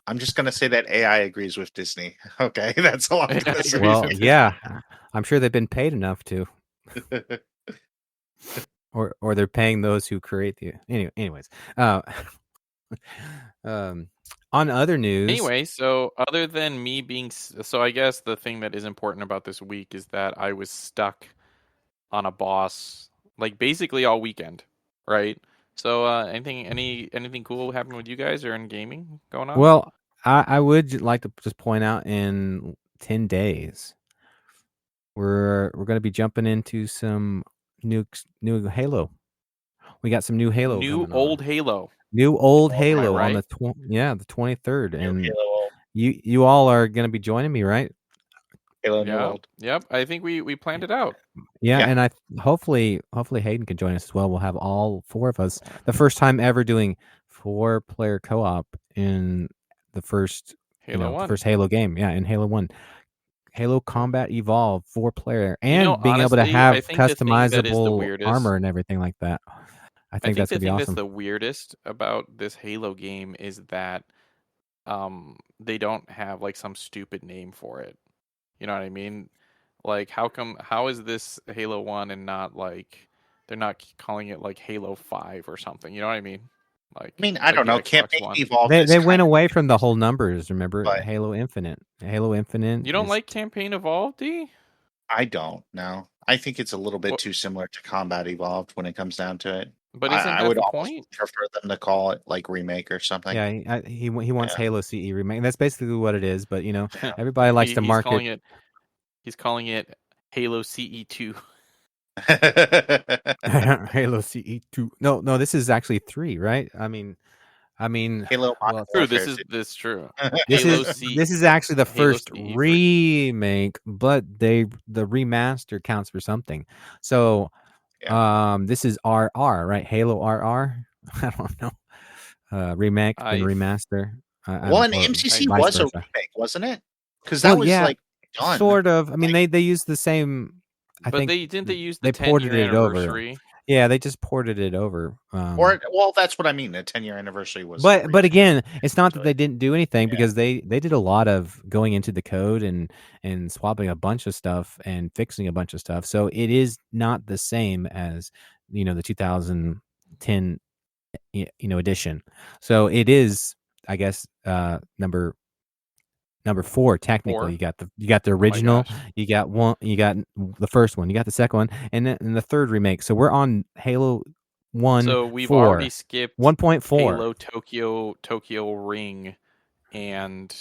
I'm just gonna say that AI agrees with Disney. Okay, that's all I'm I gonna say. agree Well, with yeah, Disney. I'm sure they've been paid enough to, or they're paying those who create the. Anyways, um, on other news, Anyway, so other than me being, so I guess the thing that is important about this week is that I was stuck on a boss like basically all weekend, right? So anything cool happened with you guys or in gaming going on? well, I would like to just point out in 10 days we're going to be jumping into some new Halo. We got some new Halo New coming on. old Halo. New old Am I Halo on right? the 23rd, New and Halo, you all are going to be joining me, right? Halo New Yeah. Old. Yep. I think we planned it out. Yeah, Yeah. and I hopefully Hayden can join us as well. We'll have all four of us. The first time ever doing 4-player co-op in the first Halo the 1. first Halo game. Yeah, in Halo 1. Halo Combat Evolved 4-player, and being able to Honestly, I have think the thing that is the customizable weirdest armor and everything like that. I I think think that's the gonna be thing that's awesome. the weirdest about this Halo game is that they don't have like some stupid name for it. You know what I mean? Like how is this Halo 1 and not like they're not calling it like Halo 5 or something. You know what I mean? I mean, I Like don't the know. Xbox Campaign One. Evolved They is kind went of away from the whole numbers. Remember but Halo Infinite? Halo Infinite You don't is like Campaign Evolved, D? I don't know. I think it's a little bit What too similar to Combat Evolved when it comes down to it. but isn't I that would the almost point? prefer them to call it like Remake or something. yeah. He wants Yeah. Halo CE remake. And that's basically what it is. But everybody likes to He's market calling it Halo CE2. Halo CE2. No, this is actually 3, right? I mean, Halo Modern well, True, Warfare this true. this Halo is C this is actually the Halo first CE3. remake, but the remaster counts for something. So, Yeah. this is RR, right? Halo RR. I don't know. Remake then I remaster. I Well, don't, and or I MCC vice was a versa. remake, wasn't it? Because Well, that was yeah, like done. sort of. I mean, Like they use the same. I but think they use the they ported 10-year it over. anniversary. Yeah, they just ported it over. Or well, that's what I mean. The 10-year anniversary was the But reason. again, it's not that Actually. they didn't do anything Yeah. because they did a lot of going into the code and swapping a bunch of stuff and fixing a bunch of stuff. So it is not the same as the 2010 edition. So it is, I guess, number 4 technically. 4? You got the Oh my original, gosh. you got the first one, you got the second one, and then the third remake. So we're on Halo 1 So we've already 4 skipped 1.4. Halo Tokyo Ring and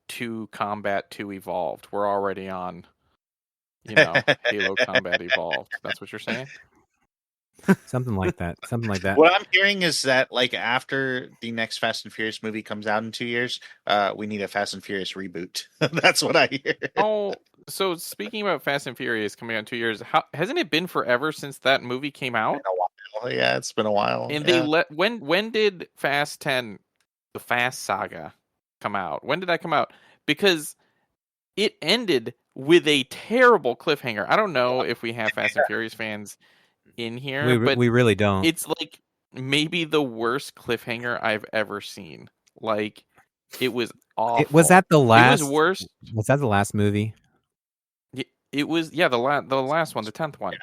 2 Combat 2 Evolved. We're already on, Halo Combat Evolved. That's what you're saying? Something like that. Something like that. What I'm hearing is that like after the next Fast and Furious movie comes out in 2 years, we need a Fast and Furious reboot. That's what I hear. Oh, so speaking about Fast and Furious coming out in 2 years, hasn't it been forever since that movie came Been out? a while. Yeah, it's been a while. And they Yeah. when did Fast 10, the Fast Saga, come out? When did that come out? Because it ended with a terrible cliffhanger. I don't know if we have Fast and Furious fans in here, but We really don't. it's like maybe the worst cliffhanger I've ever seen. Like, it was awful. Was that the last? It was worse. Was that the last movie? It was, yeah, the last one, the 10th one. Yeah.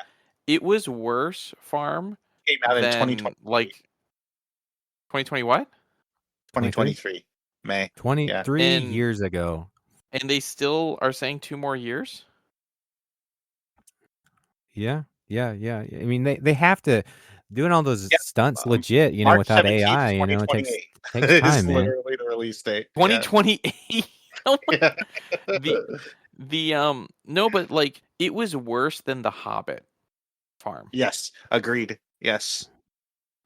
It was worse, Farm, Came out in than 2020. like 2020 what? 2023 May. 23 And- years ago. And they still are saying 2 more years? Yeah. I mean, they have to doing all those Yeah, stunts legit, March without 17th, AI, it takes 2028 time, is man. literally the release date. 2028. Oh my- Yeah. The no, but like it was worse than The Hobbit, Farm. Yes, agreed. Yes.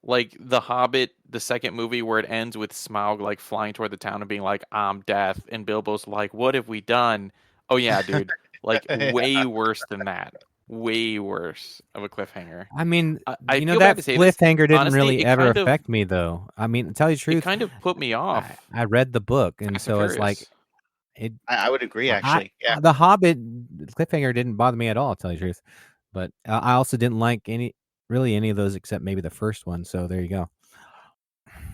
Like The Hobbit, the second movie where it ends with Smaug like flying toward the town and being like, "I'm death," and Bilbo's like, "What have we done?" Oh yeah, dude. Like way worse than that. Way worse of a cliffhanger. I mean, I feel that bad to say this. cliffhanger didn't Honestly, really it ever kind of- affect me, though. I mean, to tell you the It truth, kind of put me off. I read the book, and Fast and so it's like Furious. I would agree, actually. Yeah. The Hobbit cliffhanger didn't bother me at all, to tell you the truth. But I also didn't like any of those except maybe the first one. So there you go.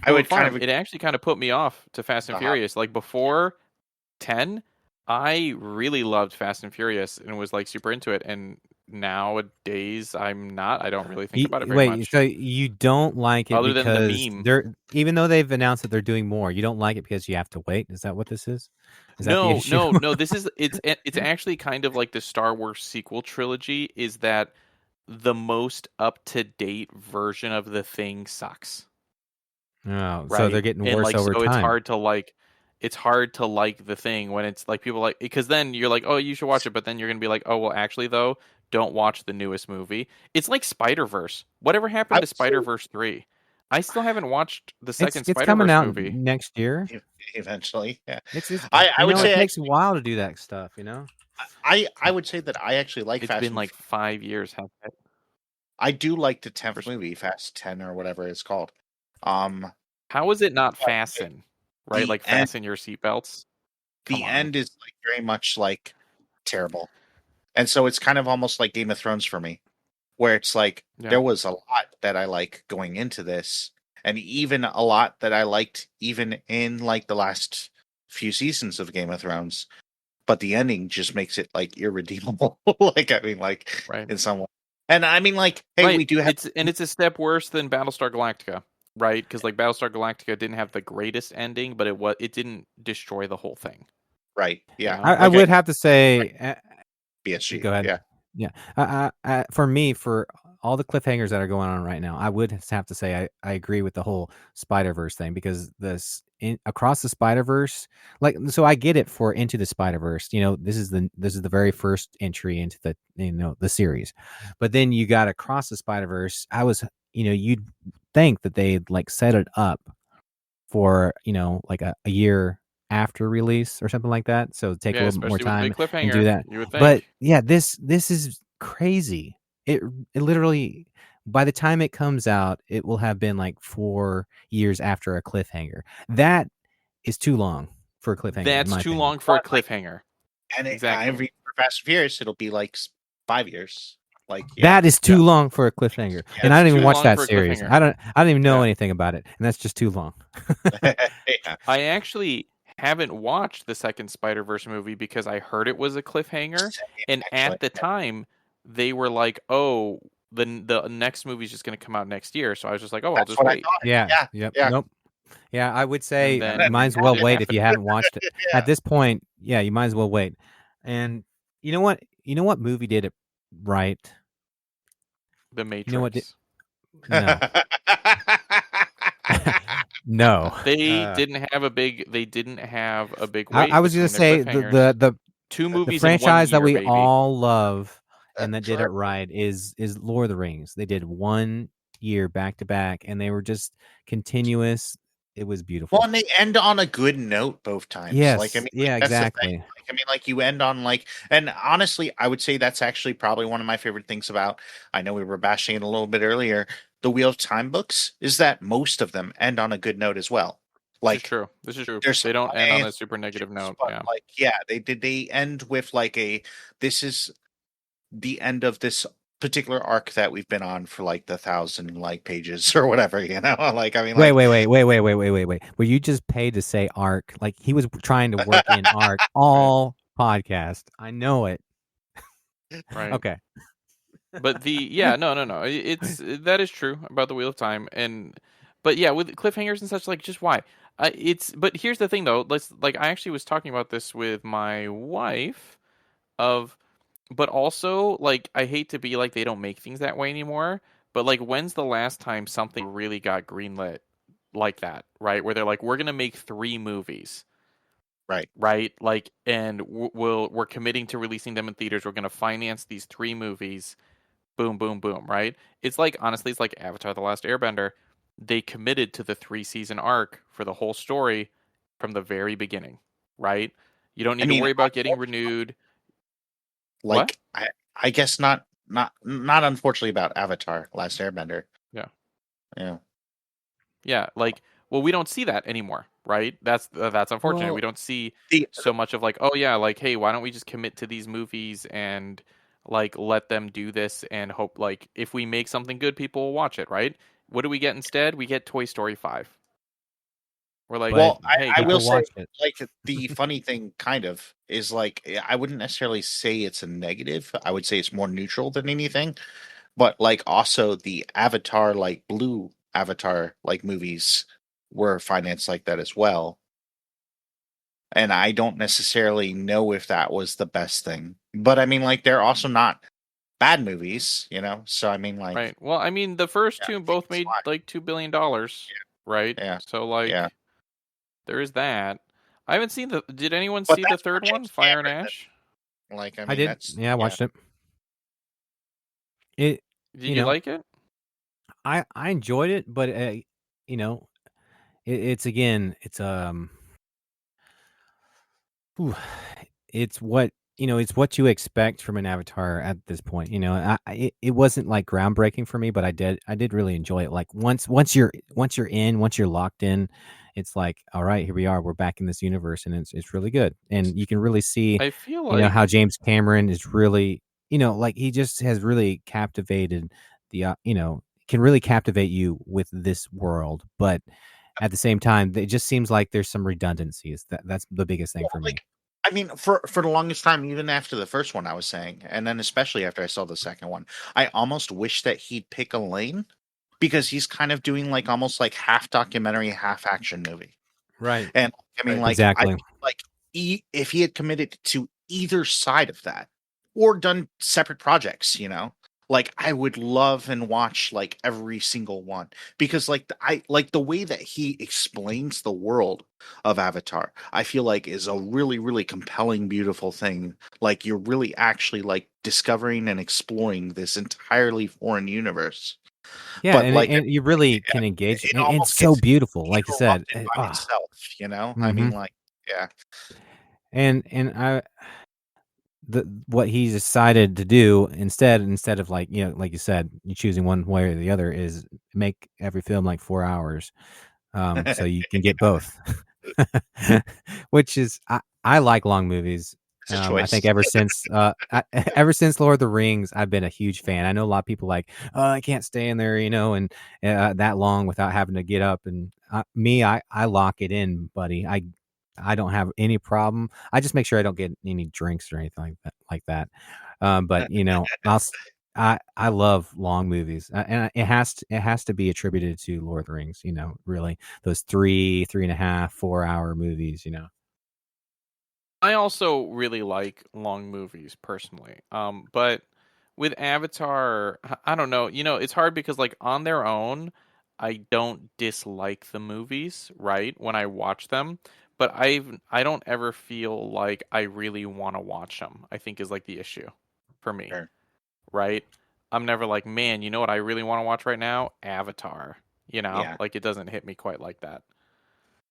I would Farm, kind of it actually kind of put me off to Fast and Furious. Like before 10, I really loved Fast and Furious and was like super into it. And nowadays, I'm not. I don't really think about it very much. So you don't like it Other than the because meme. they're, even though they've announced that they're doing more, you don't like it because you have to wait. Is that what this is? Is that the issue? No. This is it's actually kind of like the Star Wars sequel trilogy. Is that the most up to date version of the thing sucks? Oh, Right? so they're getting And worse like, over so time. it's hard to like the thing when it's like people like, because then you're like, oh, you should watch it, but then you're gonna be like, oh, well, actually though, don't watch the newest movie. It's like Spider-Verse. Whatever happened to Spider-Verse 3? I still haven't watched the second It's coming Spider-Verse out movie. next year. eventually. Yeah. It's I would say it takes a while to do that stuff. I would say that I actually like It's Fast been and like 5 years. Hasn't it? I do like the 10th movie, Fast 10 or whatever it's called. How is it not fasten? Right, the like end- fasten your seatbelts. The Come on. end is like very much like terrible. And so it's kind of almost like Game of Thrones for me, where it's like Yeah. there was a lot that I like going into this, and even a lot that I liked even in like the last few seasons of Game of Thrones, but the ending just makes it like irredeemable. Like I mean, like Right. in some way. And I mean, like, hey, Right. we do have It's a step worse than Battlestar Galactica, right? Because like Battlestar Galactica didn't have the greatest ending, but it didn't destroy the whole thing. right, yeah. know? I would have to say, BSG. go ahead. Yeah. For me, for all the cliffhangers that are going on right now, I would have to say I agree with the whole Spider-Verse thing, because Across the Spider-Verse, like, so I get it for Into the Spider-Verse. This is the very first entry into the the series, but then you got Across the Spider-Verse. I was you'd think that they'd like set it up for like a year after release or something like that, so take a little bit more especially with time Big and do Cliffhanger, that. you would think. But yeah, this is crazy. It literally, by the time it comes out, it will have been like 4 years after a cliffhanger. That is too long for a cliffhanger. That's too long for a cliffhanger. And Exactly. every for Fast and Furious, it'll be like 5 years. Like, yeah, That is too long for a cliffhanger, and I It's didn't even too watch long that for a series. cliffhanger. I don't even know Yeah. anything about it, and that's just too long. yeah, I actually haven't watched the second Spider-Verse movie because I heard it was a cliffhanger, same, and actually. at the time they were like, "Oh, the next movie's just going to come out next year." So I was just like, "Oh, I'll That's just what I wait." thought. Yeah. Yeah, Yep. yeah. Nope. Yeah, I would And say And you then might then as it well didn't wait if happen. you haven't watched it. yeah. At this point, yeah, you might as well wait. And you know what? You know what movie did it right? The You know what did Matrix. no. No. They didn't have a big I wait was gonna between their say cliffhangers. Two the movies in one franchise that year, we baby. all love and that did it Forever. right is Lord of the Rings. They did 1 year back to back, and they were just continuous. It was Well, beautiful. and they end on a good note both times. Like, I Yes. mean, like Yeah, that's the thing. exactly. Like, I mean, like you end on like, and honestly, I would say that's actually probably one of my favorite things about. I know we were bashing it a little bit earlier. The Wheel of Time books is that most of them end on a good note as well. This is Like, true. This is true. there's some They don't end on funny a super negative issues, note. but Yeah. like, yeah, they end with like this is the end of this particular arc that we've been on for like the 1,000 like pages or whatever. Like, I mean, Wait, like, wait, wait, wait, wait, wait, wait, wait, wait. Were you just paid to say arc? Like he was trying to work in arc Right. all podcast. I know it. Right. Okay. But no. It's that is true about the Wheel of Time, and but yeah, with cliffhangers and such, like just why? It's but here's the thing though. Let's like I actually was talking about this with my wife of, but also like I hate to be like they don't make things that way anymore. But like, when's the last time something really got greenlit like that? Right, where they're like, we're gonna make 3 movies. right. Right, like, and we're committing to releasing them in theaters. We're gonna finance these 3 movies, boom, boom, boom, right? It's like honestly, it's like Avatar: The Last Airbender. They committed to the 3-season arc for the whole story from the very beginning, right? You don't I need to mean, worry about getting unfortunately, renewed. What? like I guess not unfortunately about Avatar: Last Airbender. Yeah, Yeah. yeah. Like, well, we don't see that anymore, right? That's unfortunate. We Well, don't see The so much of like, oh yeah, like, hey, why don't we just commit to these movies and like let them do this and hope like if we make something good, people will watch it, right? What do we get instead? We get Toy Story 5. We're like, but Well, hey I will people guys, say, watched it. like, the funny thing kind of is like I wouldn't necessarily say it's a negative. I would say it's more neutral than anything. But like also the Avatar, like blue Avatar like movies were financed like that as well. And I don't necessarily know if that was the best thing. But I mean, like, they're also not bad movies. So I mean, like, right? Well, I mean, the first yeah, two take both it made slide. like $2 billion, right? Yeah, So yeah. like, there is that. I haven't seen the. Did anyone But see the that's more third one, James Fire and Cameron Ash? than like I I mean did. that's Yeah, I yeah. watched it. It Did you you know, like it? I enjoyed it, but you know, it's again, whew, it's what it's what you expect from an Avatar at this point. It wasn't like groundbreaking for me, but I did really enjoy it. Like once you're in, once you're locked in, it's like, all right, here we are. We're back in this universe, and it's really good. And you can really see, I feel like how James Cameron is really, like he just has really captivated can really captivate you with this world, but at the same time, it just seems like there's some redundancies. That's the biggest thing Well, for me. like I mean, for the longest time, even after the first one, I was saying, and then especially after I saw the second one, I almost wish that he'd pick a lane because he's kind of doing like almost like half documentary, half action movie. Right. And I mean, right, like, I Exactly. feel like if he had committed to either side of that or done separate projects, like I would love and watch like every single one because like I like the way that he explains the world of Avatar, I feel like is a really, really compelling, beautiful thing. Like you're really actually like discovering and exploring this entirely foreign universe. Yeah, But and like you really yeah, can engage, it and it's almost so gets beautiful, like you said. interrupted by itself. I mean, Mhm. like, yeah. And what he decided to do instead of like like you said, you choosing one way or the other is make every film like 4 hours, so you can get both. Which is I like long movies. It's a I think choice. ever since Lord of the Rings, I've been a huge fan. I know a lot of people like, oh, I can't stay in there, and that long without having to get up. And I lock it in, buddy. I don't have any problem. I just make sure I don't get any drinks or anything like that. But I love long movies, and it has to be attributed to Lord of the Rings. Really those 3.5, 4 hour movies. I also really like long movies personally. But with Avatar, I don't know. It's hard because like on their own, I don't dislike the movies, right? When I watch them, but I don't ever feel like I really want to watch them. I think is like the issue for me, Sure. right? I'm never like, man, you know what I really want to watch right now? Avatar. Yeah. Like it doesn't hit me quite like that.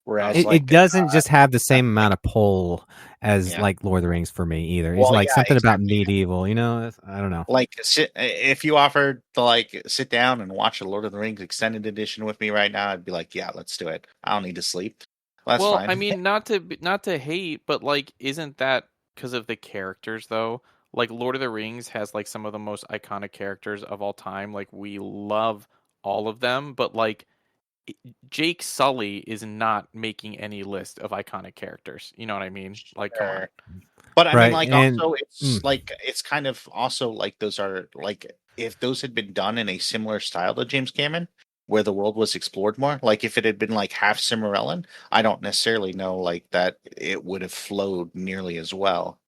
Whereas, It, like, it doesn't just have the same amount of pull as yeah. like Lord of the Rings for me either. It's Well, like yeah, something about exactly. medieval, I don't know. Like, if you offered to like sit down and watch a Lord of the Rings extended edition with me right now, I'd be like, yeah, let's do it. I don't need to sleep. That's Well, I fine. mean, not to hate, but like, isn't that because of the characters though? Like, Lord of the Rings has like some of the most iconic characters of all time. Like, we love all of them, but like, i- Jake Sully is not making any list of iconic characters. You know what I mean? Like, come on. Sure. But I mean, Right. like, And also, it's mm, like it's kind of also like those are like if those had been done in a similar style to James Cameron, where the world was explored more. Like if it had been like half Cimarellan, I don't necessarily know like that it would have flowed nearly as well.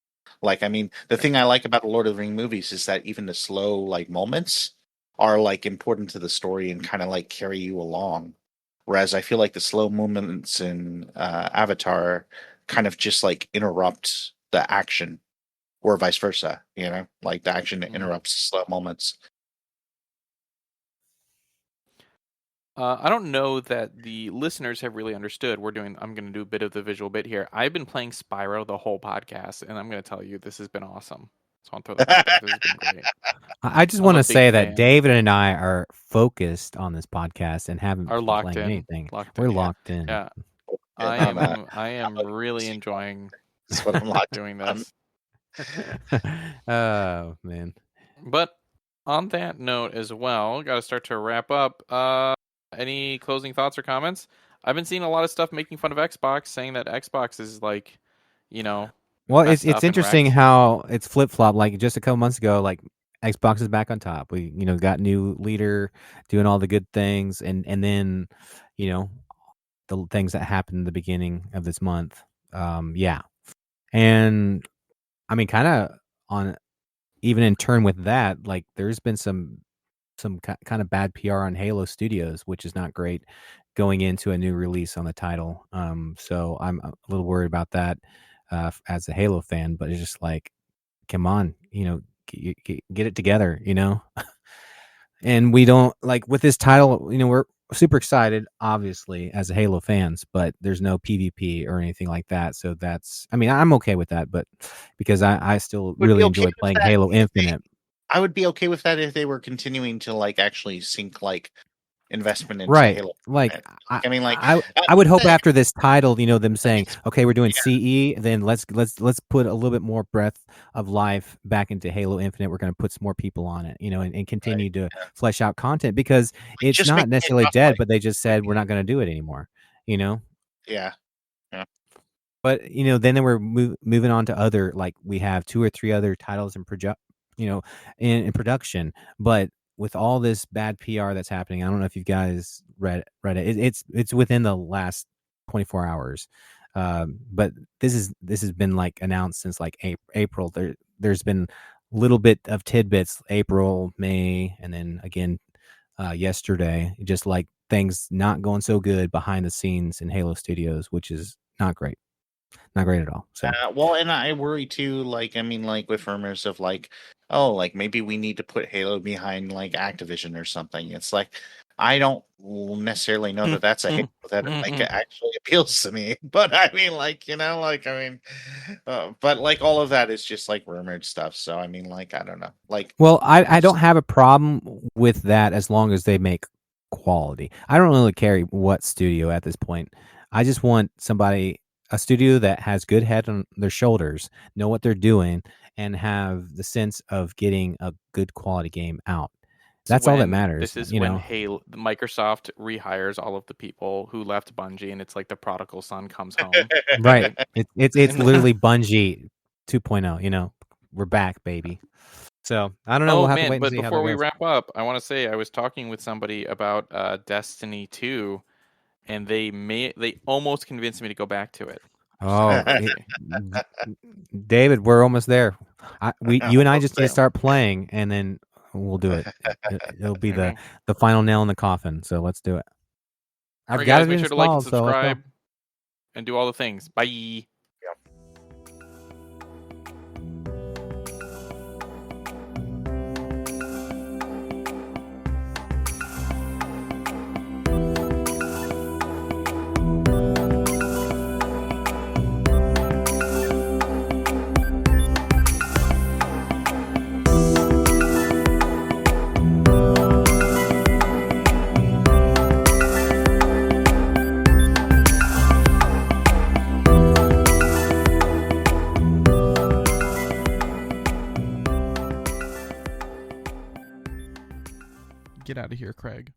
Like, I mean, the thing I like about the Lord of the Ring movies is that even the slow like moments are like important to the story and kind of like carry you along. Whereas I feel like the slow moments in Avatar kind of just like interrupt the action, or vice versa. Like the action Mhm. interrupts slow moments. I don't know that the listeners have really understood. I'm going to do a bit of the visual bit here. I've been playing Spyro the whole podcast, and I'm going to tell you, this has been awesome. So I'll throw that out there. This has been great. I just I'm want a to big say that fan. David and I are focused on this podcast and haven't Are been locked playing in. anything. Locked We're in. Yeah, locked in. Yeah. I and I'm am I I'm am a really sequel. enjoying That's what I'm locked doing on. this. Oh man. But on that note as well, got to start to wrap up. Any closing thoughts or comments? I've been seeing a lot of stuff making fun of Xbox, saying that Xbox is like, you know, Well, it's messed it's up and interesting wrecked. how it's flip flop. Like just a couple months ago, like Xbox is back on top. We got new leader doing all the good things, and then you know the things that happened in the beginning of this month. Yeah, and I mean, kind of on even in turn with that, like there's been some kind of bad PR on Halo Studios, which is not great going into a new release on the title. So I'm a little worried about that as a Halo fan, but it's just like, come on, get it together, And we don't like with this title, we're super excited, obviously, as Halo fans, but there's no PvP or anything like that. So I mean, I'm okay with that, but because I still Would be really okay enjoy with playing that Halo if they. Infinite. I would be okay with that if they were continuing to like actually sink like investment into Right. Halo. Like Right? Like, I mean, like, I would hope the, after this title, them saying, it's, "Okay, we're doing yeah, CE, then let's put a little bit more breath of life back into Halo Infinite. We're going to put some more people on it, and right. continue to Yeah. flesh out content because Like it's just not making it necessarily cost dead, like but they just said we're 50. not going to do it anymore, you know? Yeah. Yeah. But then we're moving on to other like we have two or three other titles in project, in production. But with all this bad PR that's happening, I don't know if you guys read it. It's within the last 24 hours. But this has been like announced since like April. There's been little bit of tidbits April, May, and then again yesterday. Just like things not going so good behind the scenes in Halo Studios, which is not great. Not great at all. So Well, and I worry too. Like, I mean, like with rumors of like, oh, like maybe we need to put Halo behind like Activision or something. It's like I don't necessarily know that that's a Halo that like actually appeals to me. But I mean, like like I mean, but like all of that is just like rumored stuff. So I mean, like I don't know. Like, well, I don't have a problem with that as long as they make quality. I don't really care what studio at this point. I just want somebody. a studio that has good head on their shoulders, know what they're doing, and have the sense of getting a good quality game out. That's all that matters, This is you when know. Halo, Microsoft rehires all of the people who left Bungie, and it's like the prodigal son comes home, Right. right? It's And then, literally Bungie 2.0, you know. We're back, baby. So, I don't know, we'll oh have to wait man! and But see how that before we goes. wrap up, I want to say I was talking with somebody about Destiny 2, and they almost convinced me to go back to it. Oh, So we'll see. David, we're almost there. You and I Almost just need to there. start playing, and then we'll do it. It'll be Okay. the final nail in the coffin. So let's do it. All I've right, got guys, it make sure to like and installed, so let's go. subscribe and do all the things. Bye. Get out of here, Craig.